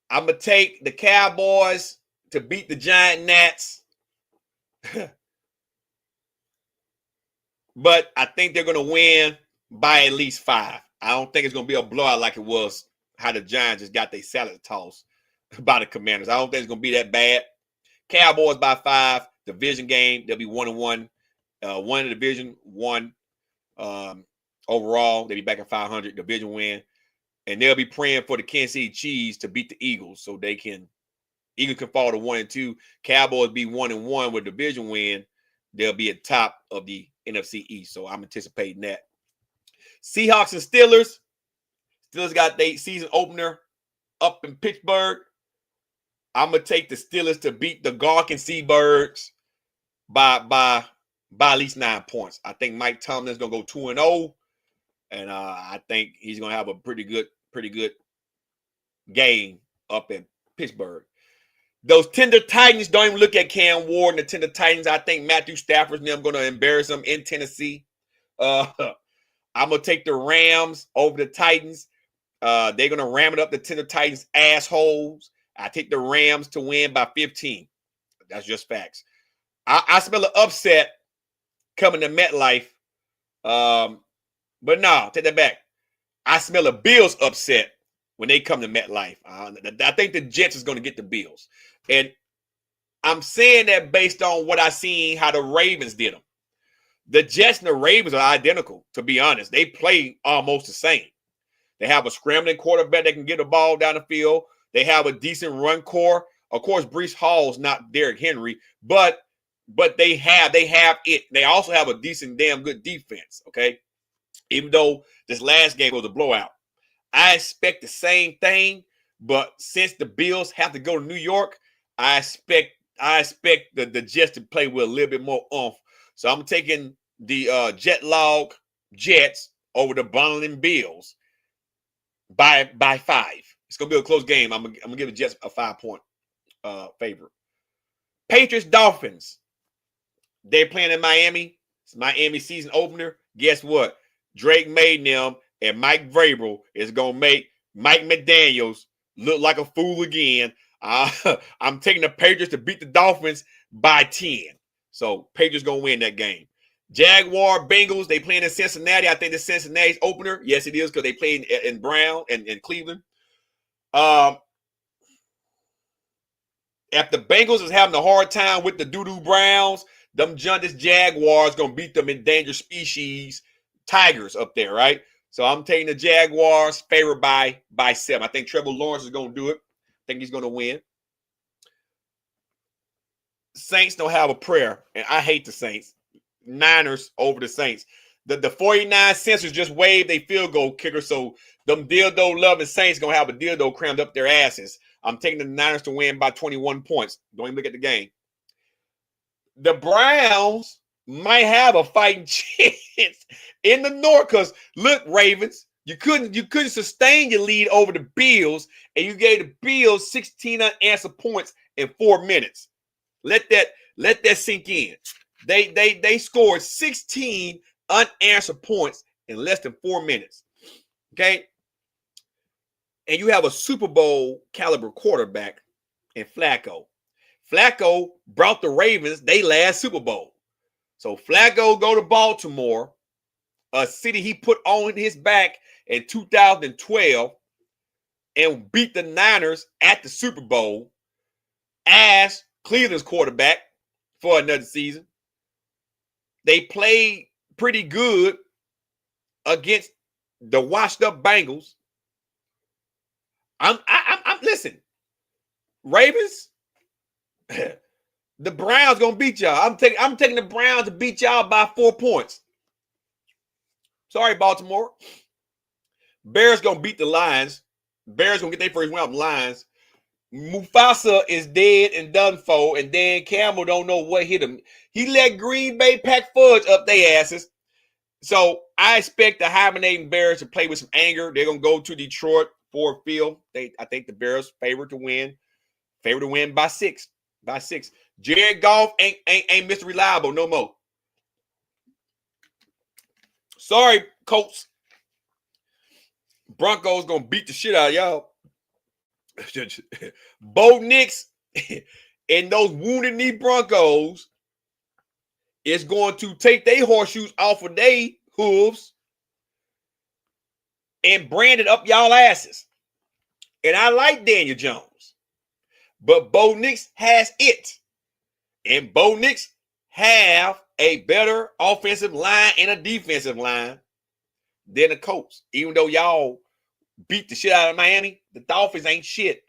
I'm going to take the Cowboys to beat the Giant Nats. But I think they're going to win by at least 5. I don't think it's going to be a blowout like it was how the Giants just got their salad tossed by the Commanders. I don't think it's going to be that bad. Cowboys by 5. Division game. They'll be 1-1. One in the division, 1 overall. They'll be back at 500. Division win. And they'll be praying for the Kansas City Chiefs to beat the Eagles so Eagles can fall to 1-2. Cowboys be 1-1 with division win. They'll be at top of the NFC East. So I'm anticipating that. Seahawks and Steelers. Steelers got their season opener up in Pittsburgh. I'm going to take the Steelers to beat the Gawk and Seabirds by at least 9 points. I think Mike Tomlin's going to go 2-0. And I think he's going to have a pretty good game up in Pittsburgh. Those Tender Titans, don't even look at Cam Ward and the Tender Titans. I think Matthew Stafford and them going to embarrass them in Tennessee. I'm going to take the Rams over the Titans. They're going to ram it up the Tender Titans assholes. I take the Rams to win by 15. That's just facts. I smell an upset coming to MetLife. But no, take that back. I smell a Bills upset when they come to MetLife. I think the Jets is going to get the Bills. And I'm saying that based on what I seen how the Ravens did them. The Jets and the Ravens are identical, to be honest. They play almost the same. They have a scrambling quarterback that can get the ball down the field. They have a decent run core. Of course, Breece Hall's not Derrick Henry, but they have it. They also have a decent, damn good defense, okay? Even though this last game was a blowout. I expect the same thing, but since the Bills have to go to New York, I expect the Jets to play with a little bit more oomph. So I'm taking the jet log Jets over the Bowling Bills by 5. It's gonna be a close game. I'm gonna give the Jets a 5-point favorite. Patriots Dolphins. They're playing in Miami. It's Miami season opener. Guess what? Drake May them and Mike Vrabel is gonna make Mike McDaniels look like a fool again. I'm taking the Patriots to beat the Dolphins by 10. So Patriots gonna win that game. Jaguar Bengals, they playing in Cincinnati. I think the Cincinnati's opener. Yes, it is because they played in Brown and in Cleveland. If the Bengals is having a hard time with the doo-doo Browns, them Jaundice Jaguars gonna beat them endangered species Tigers up there, right? So I'm taking the Jaguars favored by 7. I think Trevor Lawrence is gonna do it. I think he's gonna win. Saints don't have a prayer, and I hate the Saints. Niners over the Saints. The 49 censors just waved a field goal kicker, so them dildo loving Saints gonna have a dildo crammed up their asses. I'm taking the Niners to win by 21 points. Don't even look at the game. The Browns might have a fighting chance in the North because look, Ravens, you couldn't sustain your lead over the Bills, and you gave the Bills 16 unanswered points in 4 minutes. Let that sink in. They scored 16 unanswered points in less than 4 minutes. Okay. And you have a Super Bowl caliber quarterback in Flacco. Flacco brought the Ravens their last Super Bowl. So Flacco go to Baltimore, a city he put on his back in 2012, and beat the Niners at the Super Bowl as Cleveland's quarterback for another season. They played pretty good against the washed up Bengals. I'm listen, Ravens, the Browns gonna beat y'all. I'm taking the Browns to beat y'all by 4 points. Sorry, Baltimore. Bears gonna beat the Lions. Bears gonna get their first win off the Lions. Mufasa is dead and done for, and Dan Campbell don't know what hit him. He let Green Bay pack fudge up their asses. So I expect the hibernating Bears to play with some anger. They're gonna go to Detroit Ford Field. I think the Bears favored to win by 6. By 6. Jared Goff ain't Mr. Reliable no more. Sorry, Colts. Broncos gonna beat the shit out of y'all. Bo Nix and those wounded knee Broncos is going to take their horseshoes off of their hooves and brand it up y'all asses. And I like Daniel Jones, but Bo Nix has it. And Bo Nix have a better offensive line and a defensive line than the Colts. Even though y'all beat the shit out of Miami, the Dolphins ain't shit.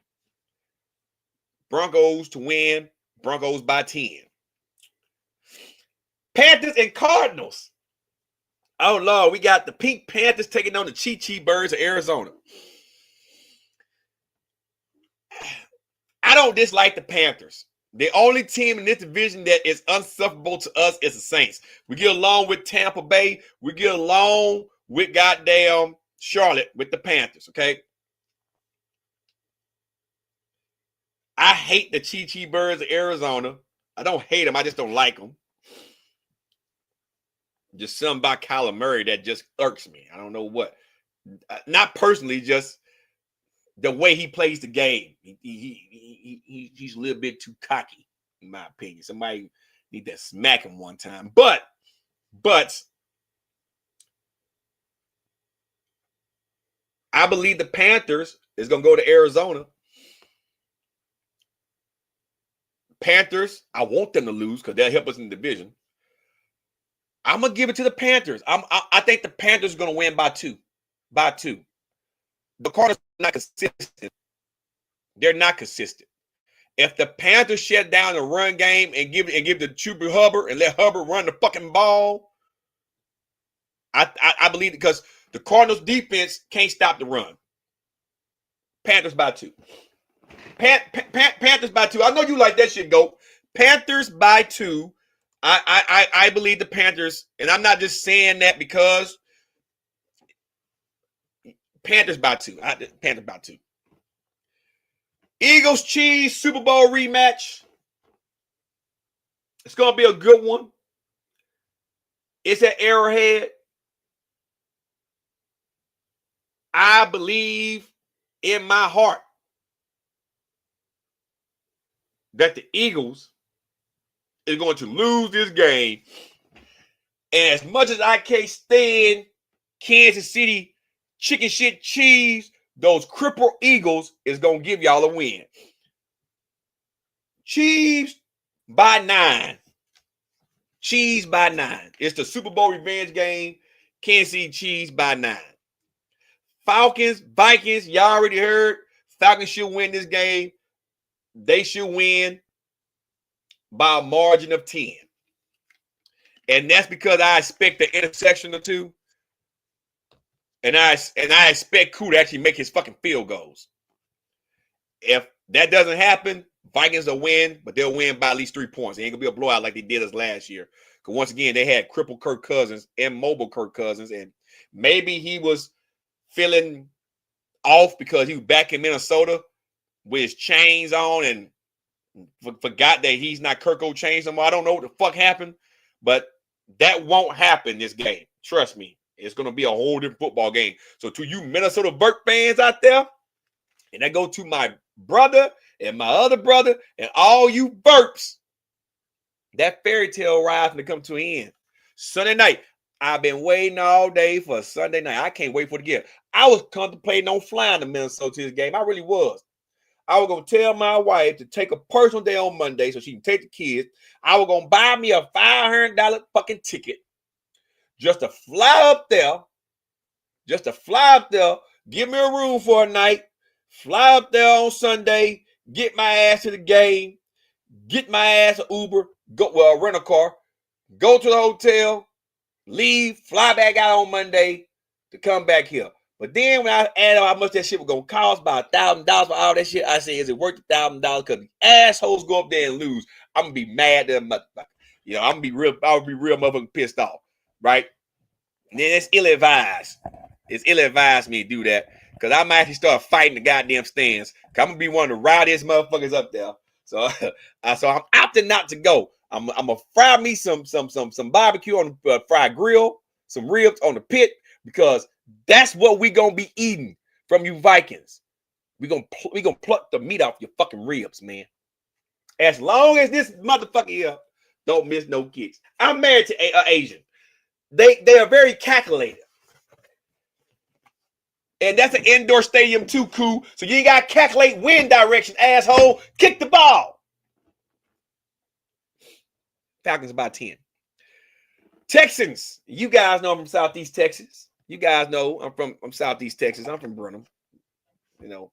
Broncos to win. Broncos by 10. Panthers and Cardinals. Oh, Lord, we got the Pink Panthers taking on the Chi Birds of Arizona. I don't dislike the Panthers. The only team in this division that is unsufferable to us is the Saints. We get along with Tampa Bay. We get along with goddamn Charlotte with the Panthers, okay? I hate the Chi Birds of Arizona. I don't hate them. I just don't like them. Just something about Kyler Murray that just irks me. I don't know what. Not personally, just the way he plays the game. He's a little bit too cocky, in my opinion. Somebody need to smack him one time. But I believe the Panthers is going to go to Arizona. Panthers, I want them to lose because they'll help us in the division. I'm going to give it to the Panthers. I think the Panthers are going to win by 2. By 2. The Cardinals are not consistent. They're not consistent. If the Panthers shut down the run game and give the Chuba Hubbard and let Hubbard run the fucking ball, I believe it because the Cardinals defense can't stop the run. Panthers by 2. Panthers by 2. I know you like that shit, Goat. Panthers by 2. I believe the Panthers, and I'm not just saying that because Panthers by 2. Panthers by 2. Eagles Chiefs Super Bowl rematch. It's gonna be a good one. It's at Arrowhead. I believe in my heart that the Eagles is going to lose this game. And as much as I can't stand Kansas City chicken shit cheese, those crippled Eagles is going to give y'all a win. Chiefs by 9. Chiefs by 9. It's the Super Bowl revenge game. Kansas City Chiefs by 9. Falcons, Vikings, y'all already heard. Falcons should win this game. They should win by a margin of 10. And that's because I expect the intersection or 2. And I expect Koo to actually make his fucking field goals. If that doesn't happen, Vikings will win, but they'll win by at least 3 points. It ain't gonna be a blowout like they did us last year. Because once again, they had crippled Kirk Cousins and mobile Kirk Cousins, and maybe he was feeling off because he was back in Minnesota with his chains on and forgot that he's not Kirk O'Chains anymore. I don't know what the fuck happened, but that won't happen this game. Trust me. It's going to be a whole different football game. So to you Minnesota Vert fans out there, and I go to my brother and my other brother and all you Verts, that fairy tale ride's going to come to an end. Sunday night. I've been waiting all day for Sunday night. I can't wait for the game. I was contemplating on flying to Minnesota to this game. I really was. I was going to tell my wife to take a personal day on Monday so she can take the kids. I was going to buy me a $500 fucking ticket just to fly up there. Give me a room for a night. Fly up there on Sunday. Get my ass to the game. Get my ass an Uber. Rent a car. Go to the hotel. Leave. Fly back out on Monday to come back here. But then when I added how much that shit was going to cost, about $1,000 for all that shit, I said, is it worth $1,000? Because the assholes go up there and lose. I'm going to be mad at them motherfucker. You know, I'll be real motherfucking pissed off. Right? And then it's ill-advised. It's ill-advised me to do that. Because I might actually start fighting the goddamn stands. Because I'm going to be one of the rowdiest motherfuckers up there. So I'm opting not to go. I'm going to fry me some barbecue on the fried grill, some ribs on the pit, because that's what we going to be eating from you Vikings. We gonna pluck the meat off your fucking ribs, man. As long as this motherfucker here don't miss no kicks. I'm married to Asian. They are very calculated. And that's an indoor stadium too, cool. So you ain't got to calculate wind direction, asshole. Kick the ball. Falcons by 10. Texans. You guys know I'm from Southeast Texas. You guys know I'm from Southeast Texas. I'm from Brenham. You know.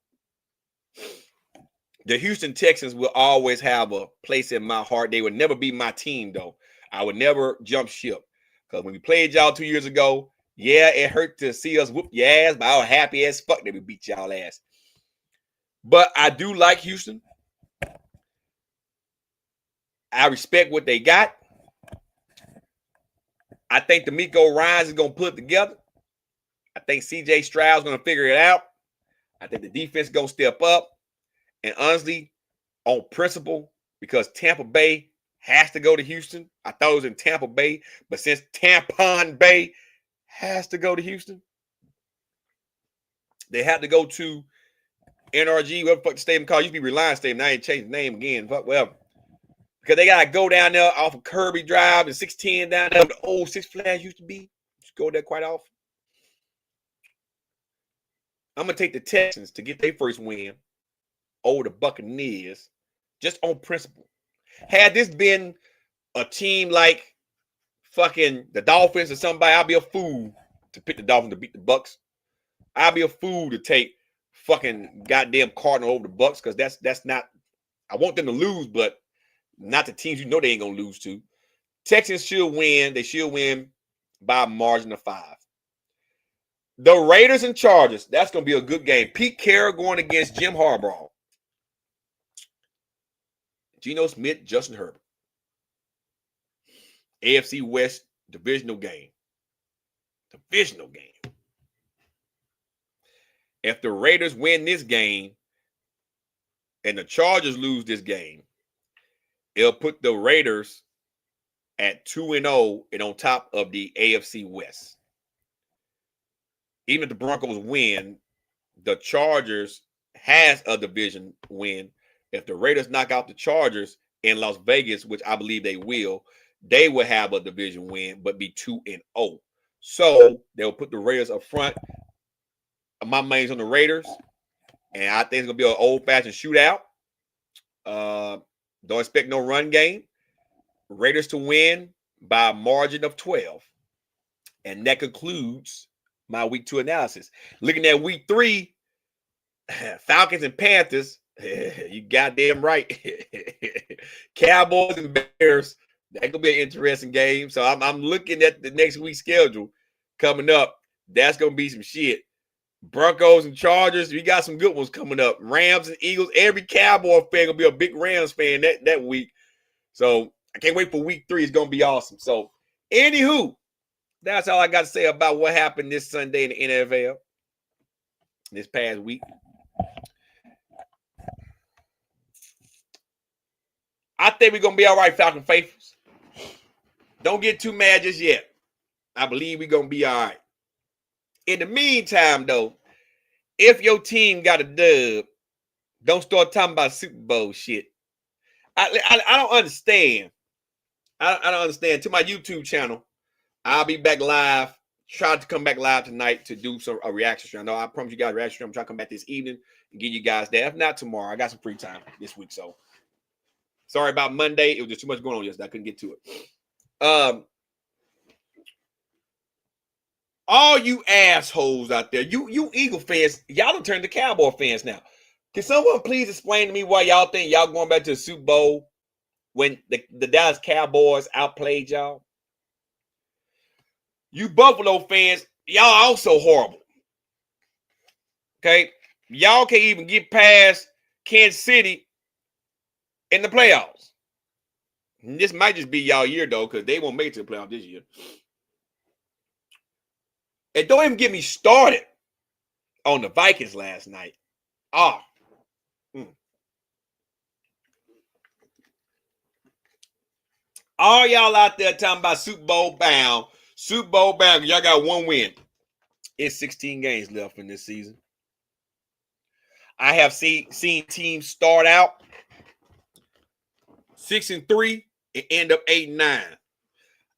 The Houston Texans will always have a place in my heart. They would never be my team, though. I would never jump ship. Because when we played y'all 2 years ago, yeah, it hurt to see us whoop your ass, but I was happy as fuck that we beat y'all ass. But I do like Houston. I respect what they got. I think D'Amico Ryans is going to put it together. I think C.J. Stroud's going to figure it out. I think the defense is going to step up. And honestly, on principle, because Tampa Bay has to go to Houston. I thought it was in Tampa Bay, but since Tampon Bay has to go to Houston, they have to go to NRG, whatever the fuck the stadium called. It used to be Reliance Stadium. Now I ain't changed the name again. Fuck, whatever. Because they got to go down there off of Kirby Drive and 610 down there where the old Six Flags used to be. Just go there quite often. I'm going to take the Texans to get their first win over the Buccaneers just on principle. Had this been a team like fucking the Dolphins or somebody, I'd be a fool to pick the Dolphins to beat the Bucs. I'd be a fool to take fucking goddamn Cardinal over the Bucs because that's not. I want them to lose, but not the teams you know they ain't gonna lose to. Texans should win. They should win by a margin of 5. The Raiders and Chargers. That's gonna be a good game. Pete Carroll going against Jim Harbaugh. Geno Smith, Justin Herbert. AFC West divisional game. Divisional game. If the Raiders win this game and the Chargers lose this game, it'll put the Raiders at 2-0 and on top of the AFC West. Even if the Broncos win, the Chargers has a division win. If the Raiders knock out the Chargers in Las Vegas, which I believe they will have a division win, but be 2-0. So they'll put the Raiders up front. My money's on the Raiders, and I think it's gonna be an old-fashioned shootout. Don't expect no run game. Raiders to win by a margin of 12, and that concludes my week 2 analysis. Looking at week 3, Falcons and Panthers. You goddamn right. Cowboys and Bears. That could be an interesting game. So I'm looking at the next week's schedule coming up. That's gonna be some shit. Broncos and Chargers, we got some good ones coming up. Rams and Eagles. Every Cowboy fan gonna be a big Rams fan that week. So I can't wait for week 3. It's gonna be awesome. So, anywho, that's all I got to say about what happened this Sunday in the NFL this past week. I think we're gonna be all right, Falcon faithfuls. Don't get too mad just yet. I believe we're gonna be all right. In the meantime, though, if your team got a dub, don't start talking about Super Bowl shit. I don't understand. I don't understand. To my YouTube channel, I'll be back live. Try to come back live tonight to do a reaction stream. I know I promise you guys a reaction stream. I'm trying to come back this evening and give you guys that. If not tomorrow, I got some free time this week. So sorry about Monday. It was just too much going on yesterday. I couldn't get to it. All you assholes out there, you Eagle fans, y'all done turned to Cowboy fans now. Can someone please explain to me why y'all think y'all going back to the Super Bowl when the Dallas Cowboys outplayed y'all? You Buffalo fans, y'all also horrible. Okay? Y'all can't even get past Kansas City in the playoffs. And this might just be y'all year, though, because they won't make it to the playoffs this year. And don't even get me started on the Vikings last night. All y'all out there talking about Super Bowl bound. Y'all got one win. It's 16 games left in this season. I have seen teams start out 6-3 and end up 8-9.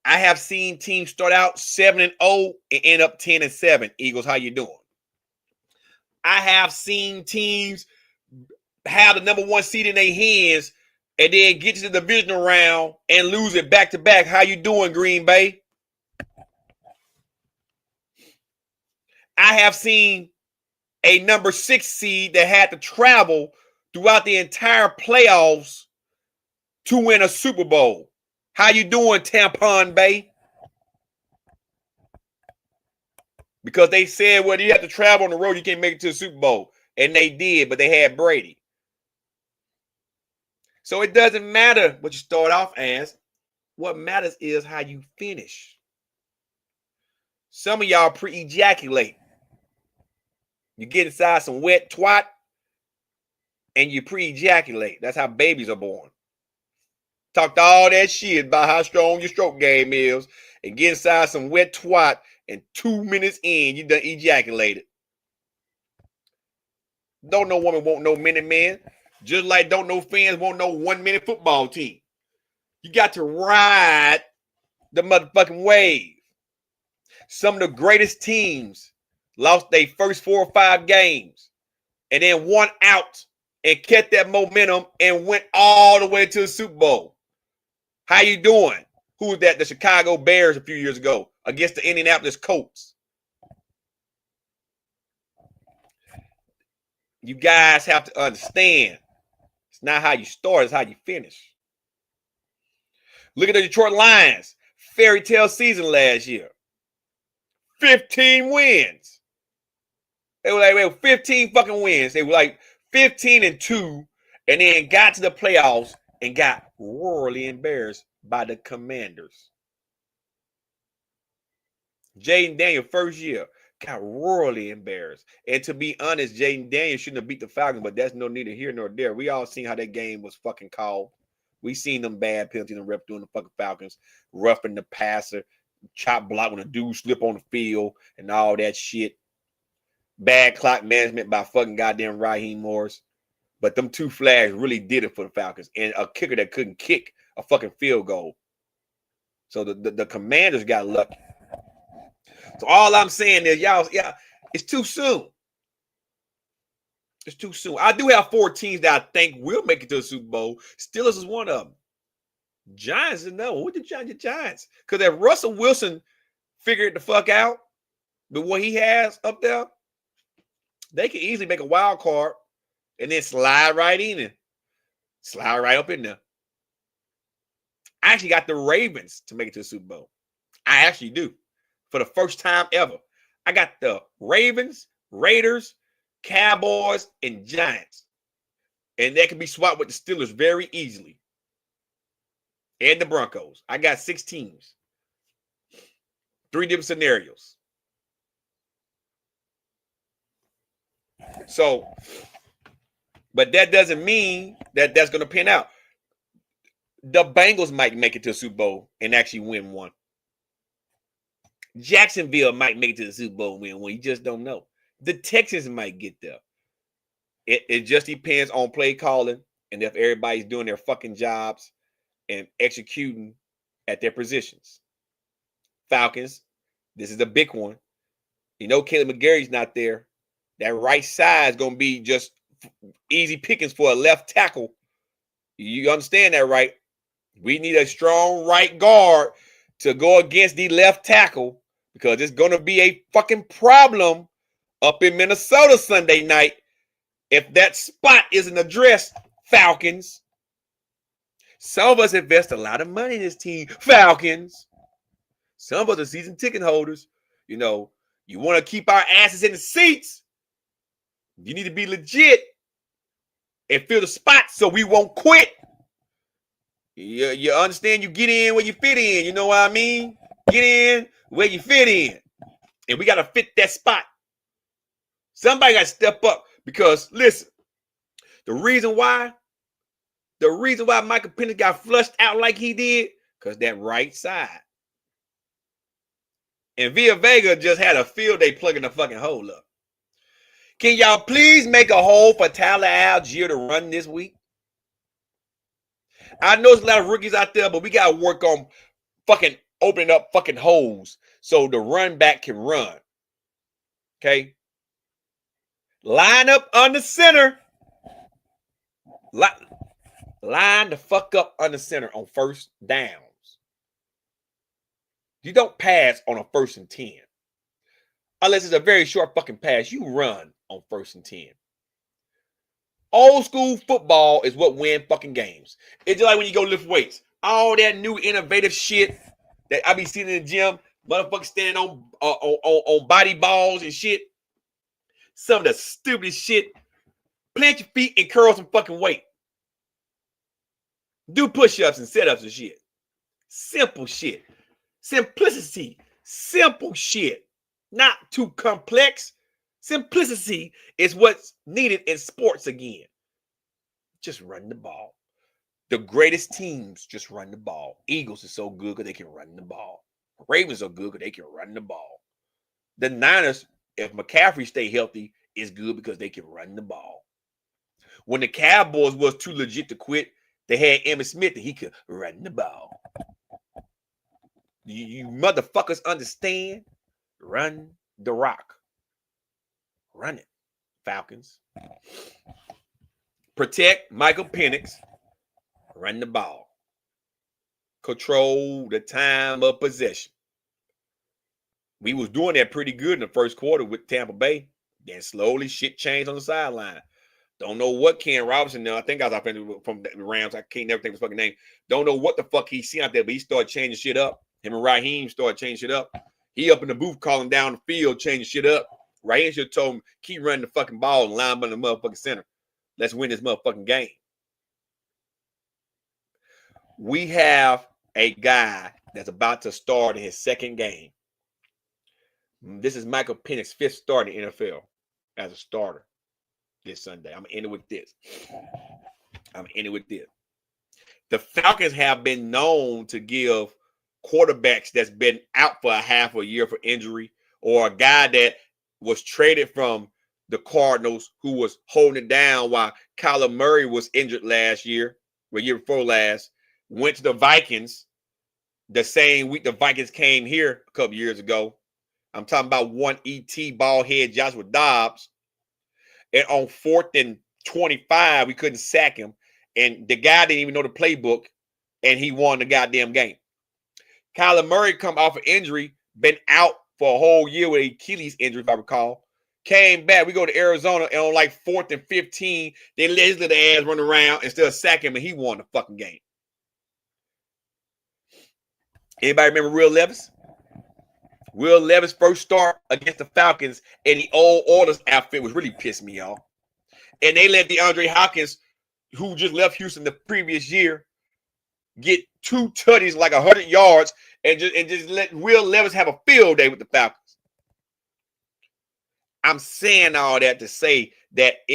I have seen teams start out 7-0 and end up 10-7. Eagles, how you doing? I have seen teams have the number 1 seed in their hands and then get to the divisional round and lose it back-to-back. How you doing, Green Bay? I have seen a number 6 seed that had to travel throughout the entire playoffs to win a Super Bowl. How you doing, Tampon Bay? Because they said, well, you have to travel on the road, you can't make it to the Super Bowl. And they did, but they had Brady. So it doesn't matter what you start off as. What matters is how you finish. Some of y'all pre-ejaculate. You get inside some wet twat and you pre-ejaculate. That's how babies are born. Talked all that shit about how strong your stroke game is and get inside some wet twat and 2 minutes in, you done ejaculated. Don't no woman want no minute man. Just like don't no fans want no 1 minute football team. You got to ride the motherfucking wave. Some of the greatest teams lost their first 4 or 5 games, and then won out and kept that momentum and went all the way to the Super Bowl. How you doing? Who was that? The Chicago Bears a few years ago against the Indianapolis Colts. You guys have to understand, it's not how you start, it's how you finish. Look at the Detroit Lions. Fairy tale season last year. 15 wins. They were 15 fucking wins. They were like 15-2, and then got to the playoffs and got royally embarrassed by the Commanders. Jaden Daniels, first year, got royally embarrassed. And to be honest, Jaden Daniels shouldn't have beat the Falcons, but that's no neither here nor there. We all seen how that game was fucking called. We seen them bad penalties and rep doing the fucking Falcons, roughing the passer, chop block when a dude slip on the field, and all that shit. Bad clock management by fucking goddamn Raheem Morris. But them 2 flags really did it for the Falcons. And a kicker that couldn't kick a fucking field goal. So the Commanders got lucky. So all I'm saying is, y'all, it's too soon. It's too soon. I do have 4 teams that I think will make it to the Super Bowl. Steelers is one of them. Giants is another one. What the Giants? Because if Russell Wilson figured the fuck out with what he has up there, they can easily make a wild card and then slide right in and slide right up in there. I actually got the Ravens to make it to the Super Bowl. I actually do. For the first time ever. I got the Ravens, Raiders, Cowboys, and Giants. And that can be swapped with the Steelers very easily. And the Broncos. I got 6 teams. 3 different scenarios. So, but that doesn't mean that that's going to pan out. The Bengals might make it to the Super Bowl and actually win one. Jacksonville might make it to the Super Bowl and win one. You just don't know. The Texans might get there. It just depends on play calling and if everybody's doing their fucking jobs and executing at their positions. Falcons, this is a big one. You know Caleb McGarry's not there. That right side is going to be just easy pickings for a left tackle. You understand that, right? We need a strong right guard to go against the left tackle because it's going to be a fucking problem up in Minnesota Sunday night if that spot isn't addressed, Falcons. Some of us invest a lot of money in this team, Falcons. Some of us are season ticket holders. You know, you want to keep our asses in the seats. You need to be legit and fill the spot so we won't quit. You understand? You get in where you fit in. You know what I mean? Get in where you fit in. And we got to fit that spot. Somebody got to step up because, listen, the reason why Michael Penix got flushed out like he did, because that right side. And Villa Vega just had a field day plugging the fucking hole up. Can y'all please make a hole for Tyler Algier to run this week? I know there's a lot of rookies out there, but we got to work on fucking opening up fucking holes so the run back can run. Okay? Line up under center. Line the fuck up under center on first downs. You don't pass on a 1st and 10. Unless it's a very short fucking pass, you run on 1st and 10. Old school football is what wins fucking games. It's just like when you go lift weights. All that new innovative shit that I be seeing in the gym, motherfuckers standing on body balls and shit. Some of the stupidest shit. Plant your feet and curl some fucking weight. Do push-ups and sit-ups and shit. Simple shit. Simplicity. Simple shit. Not too complex. Simplicity is what's needed in sports again. Just run the ball. The greatest teams just run the ball. Eagles are so good because they can run the ball. Ravens are good because they can run the ball. The Niners, if McCaffrey stay healthy, is good because they can run the ball. When the Cowboys was too legit to quit, they had Emmitt Smith and he could run the ball. You motherfuckers understand? Run the rock. Run it, Falcons. Protect Michael Penix. Run the ball. Control the time of possession. We was doing that pretty good in the first quarter with Tampa Bay. Then slowly shit changed on the sideline. Don't know what Ken Robinson, I think I was offended from the Rams. I can't never think of his fucking name. Don't know what the fuck he seen out there, but he started changing shit up. Him and Raheem started changing shit up. He up in the booth calling down the field, changing shit up. Raheem should have told him, keep running the fucking ball and line up in the motherfucking center. Let's win this motherfucking game. We have a guy that's about to start in his second game. This is Michael Penix's fifth start in the NFL as a starter this Sunday. I'm going to end it with this. The Falcons have been known to give quarterbacks that's been out for a half a year for injury, or a guy that was traded from the Cardinals who was holding it down while Kyler Murray was injured last year, or year before last, went to the Vikings the same week the Vikings came here a couple years ago. I'm talking about one ET bald head Joshua Dobbs. And on 4th and 25, we couldn't sack him. And the guy didn't even know the playbook, and he won the goddamn game. Kyler Murray come off an injury, been out for a whole year with Achilles injury, if I recall. Came back. We go to Arizona, and on like 4th and 15, they let his little ass run around and still sack him, and he won the fucking game. Anybody remember Will Levis? Will Levis' first start against the Falcons in the old Oilers outfit was really pissed me off. And they let DeAndre Hopkins, who just left Houston the previous year, get 2 tutties, like 100 yards, and just let Will Levis have a field day with the Falcons. I'm saying all that to say that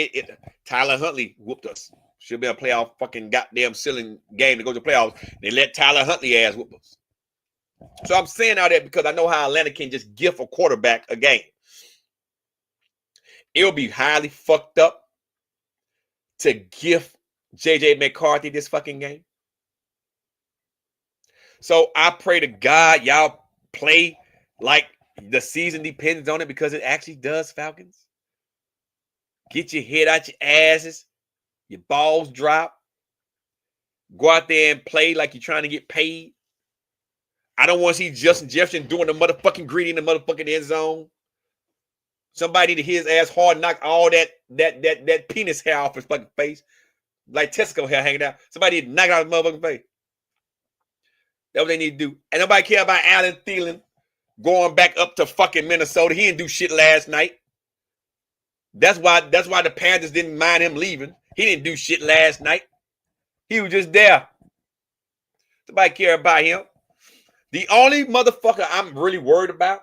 Tyler Huntley whooped us. Should be a playoff fucking goddamn ceiling game to go to the playoffs. They let Tyler Huntley ass whoop us. So I'm saying all that because I know how Atlanta can just gift a quarterback a game. It'll be highly fucked up to gift J.J. McCarthy this fucking game. So I pray to God y'all play like the season depends on it, because it actually does, Falcons. Get your head out your asses. Your balls drop. Go out there and play like you're trying to get paid. I don't want to see Justin Jefferson doing the motherfucking greedy in the motherfucking end zone. Somebody to his ass hard knock all that penis hair off his fucking face. Like Tesco hair hanging out. Somebody need to knock it out his motherfucking face. That's what they need to do. And nobody care about Allen Thielen going back up to fucking Minnesota. He didn't do shit last night. That's why the Panthers didn't mind him leaving. He didn't do shit last night. He was just there. Nobody care about him. The only motherfucker I'm really worried about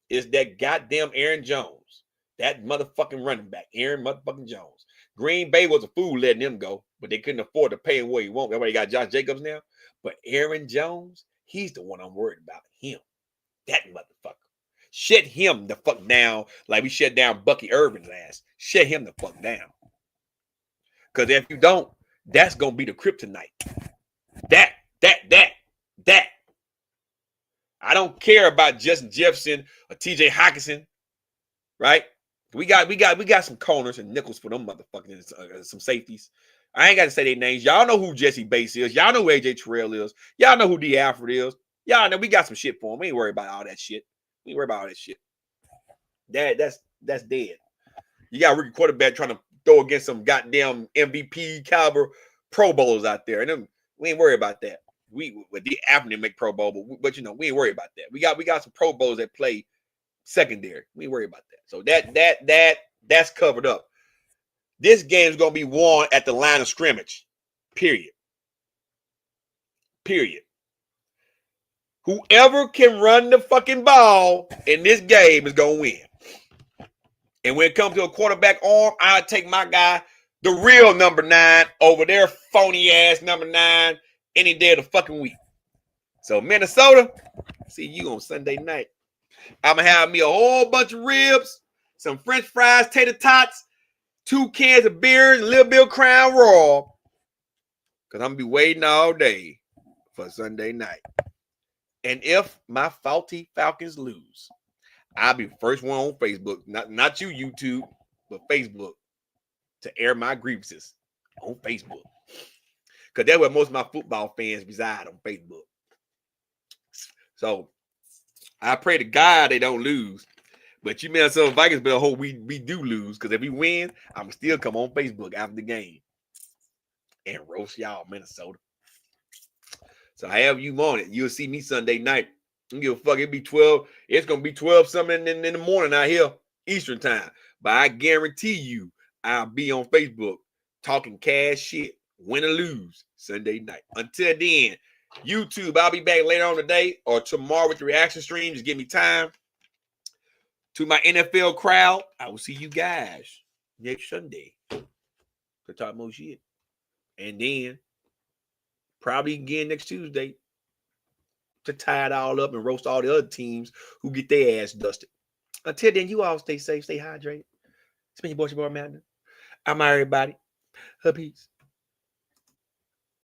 is that goddamn Aaron Jones. That motherfucking running back, Aaron motherfucking Jones. Green Bay was a fool letting him go, but they couldn't afford to pay him what he wants. Everybody got Josh Jacobs now. But Aaron Jones, he's the one I'm worried about. Him. That motherfucker. Shut him the fuck down like we shut down Bucky Irvin's ass. Shut him the fuck down. Because if you don't, that's going to be the kryptonite. That. I don't care about Justin Jefferson or TJ Hockenson, right? We got some corners and nickels for them motherfuckers, some safeties. I ain't got to say their names. Y'all know who Jesse Bates is. Y'all know who AJ Terrell is. Y'all know who D. Alfred is. Y'all know we got some shit for them. We ain't worried about all that shit. That's dead. You got a rookie quarterback trying to throw against some goddamn MVP caliber Pro Bowlers out there, and them, we ain't worried about that. We the Alfred make Pro Bowl, but you know we ain't worried about that. We got some Pro Bowls that play secondary. We ain't worried about that. So that's covered up. This game is gonna be won at the line of scrimmage. Period. Whoever can run the fucking ball in this game is gonna win. And when it comes to a quarterback arm, I'll take my guy, the real number 9, over their phony ass number 9 any day of the fucking week. So Minnesota, see you on Sunday night. I'm gonna have me a whole bunch of ribs, some French fries, tater tots, 2 cans of beer, and a little bit of Crown Royal. Because I'm gonna be waiting all day for Sunday night. And if my faulty Falcons lose, I'll be the first one on Facebook, not you, YouTube, but Facebook, to air my grievances on Facebook. Because that's where most of my football fans reside, on Facebook. So I pray to God they don't lose. But you Minnesota Vikings better hope we do lose. Because if we win, I'm still come on Facebook after the game and roast y'all, Minnesota. So however you want it, you'll see me Sunday night. I don't give a fuck. It'll be 12. It's gonna be 12 something in the morning out here, Eastern time. But I guarantee you, I'll be on Facebook talking cash shit, win or lose, Sunday night. Until then, YouTube, I'll be back later on today or tomorrow with the reaction stream. Just give me time. To my NFL crowd, I will see you guys next Sunday to talk more shit. And then probably again next Tuesday to tie it all up and roast all the other teams who get their ass dusted. Until then, you all stay safe, stay hydrated. It's been your boy Matner. I'm out, everybody. Peace.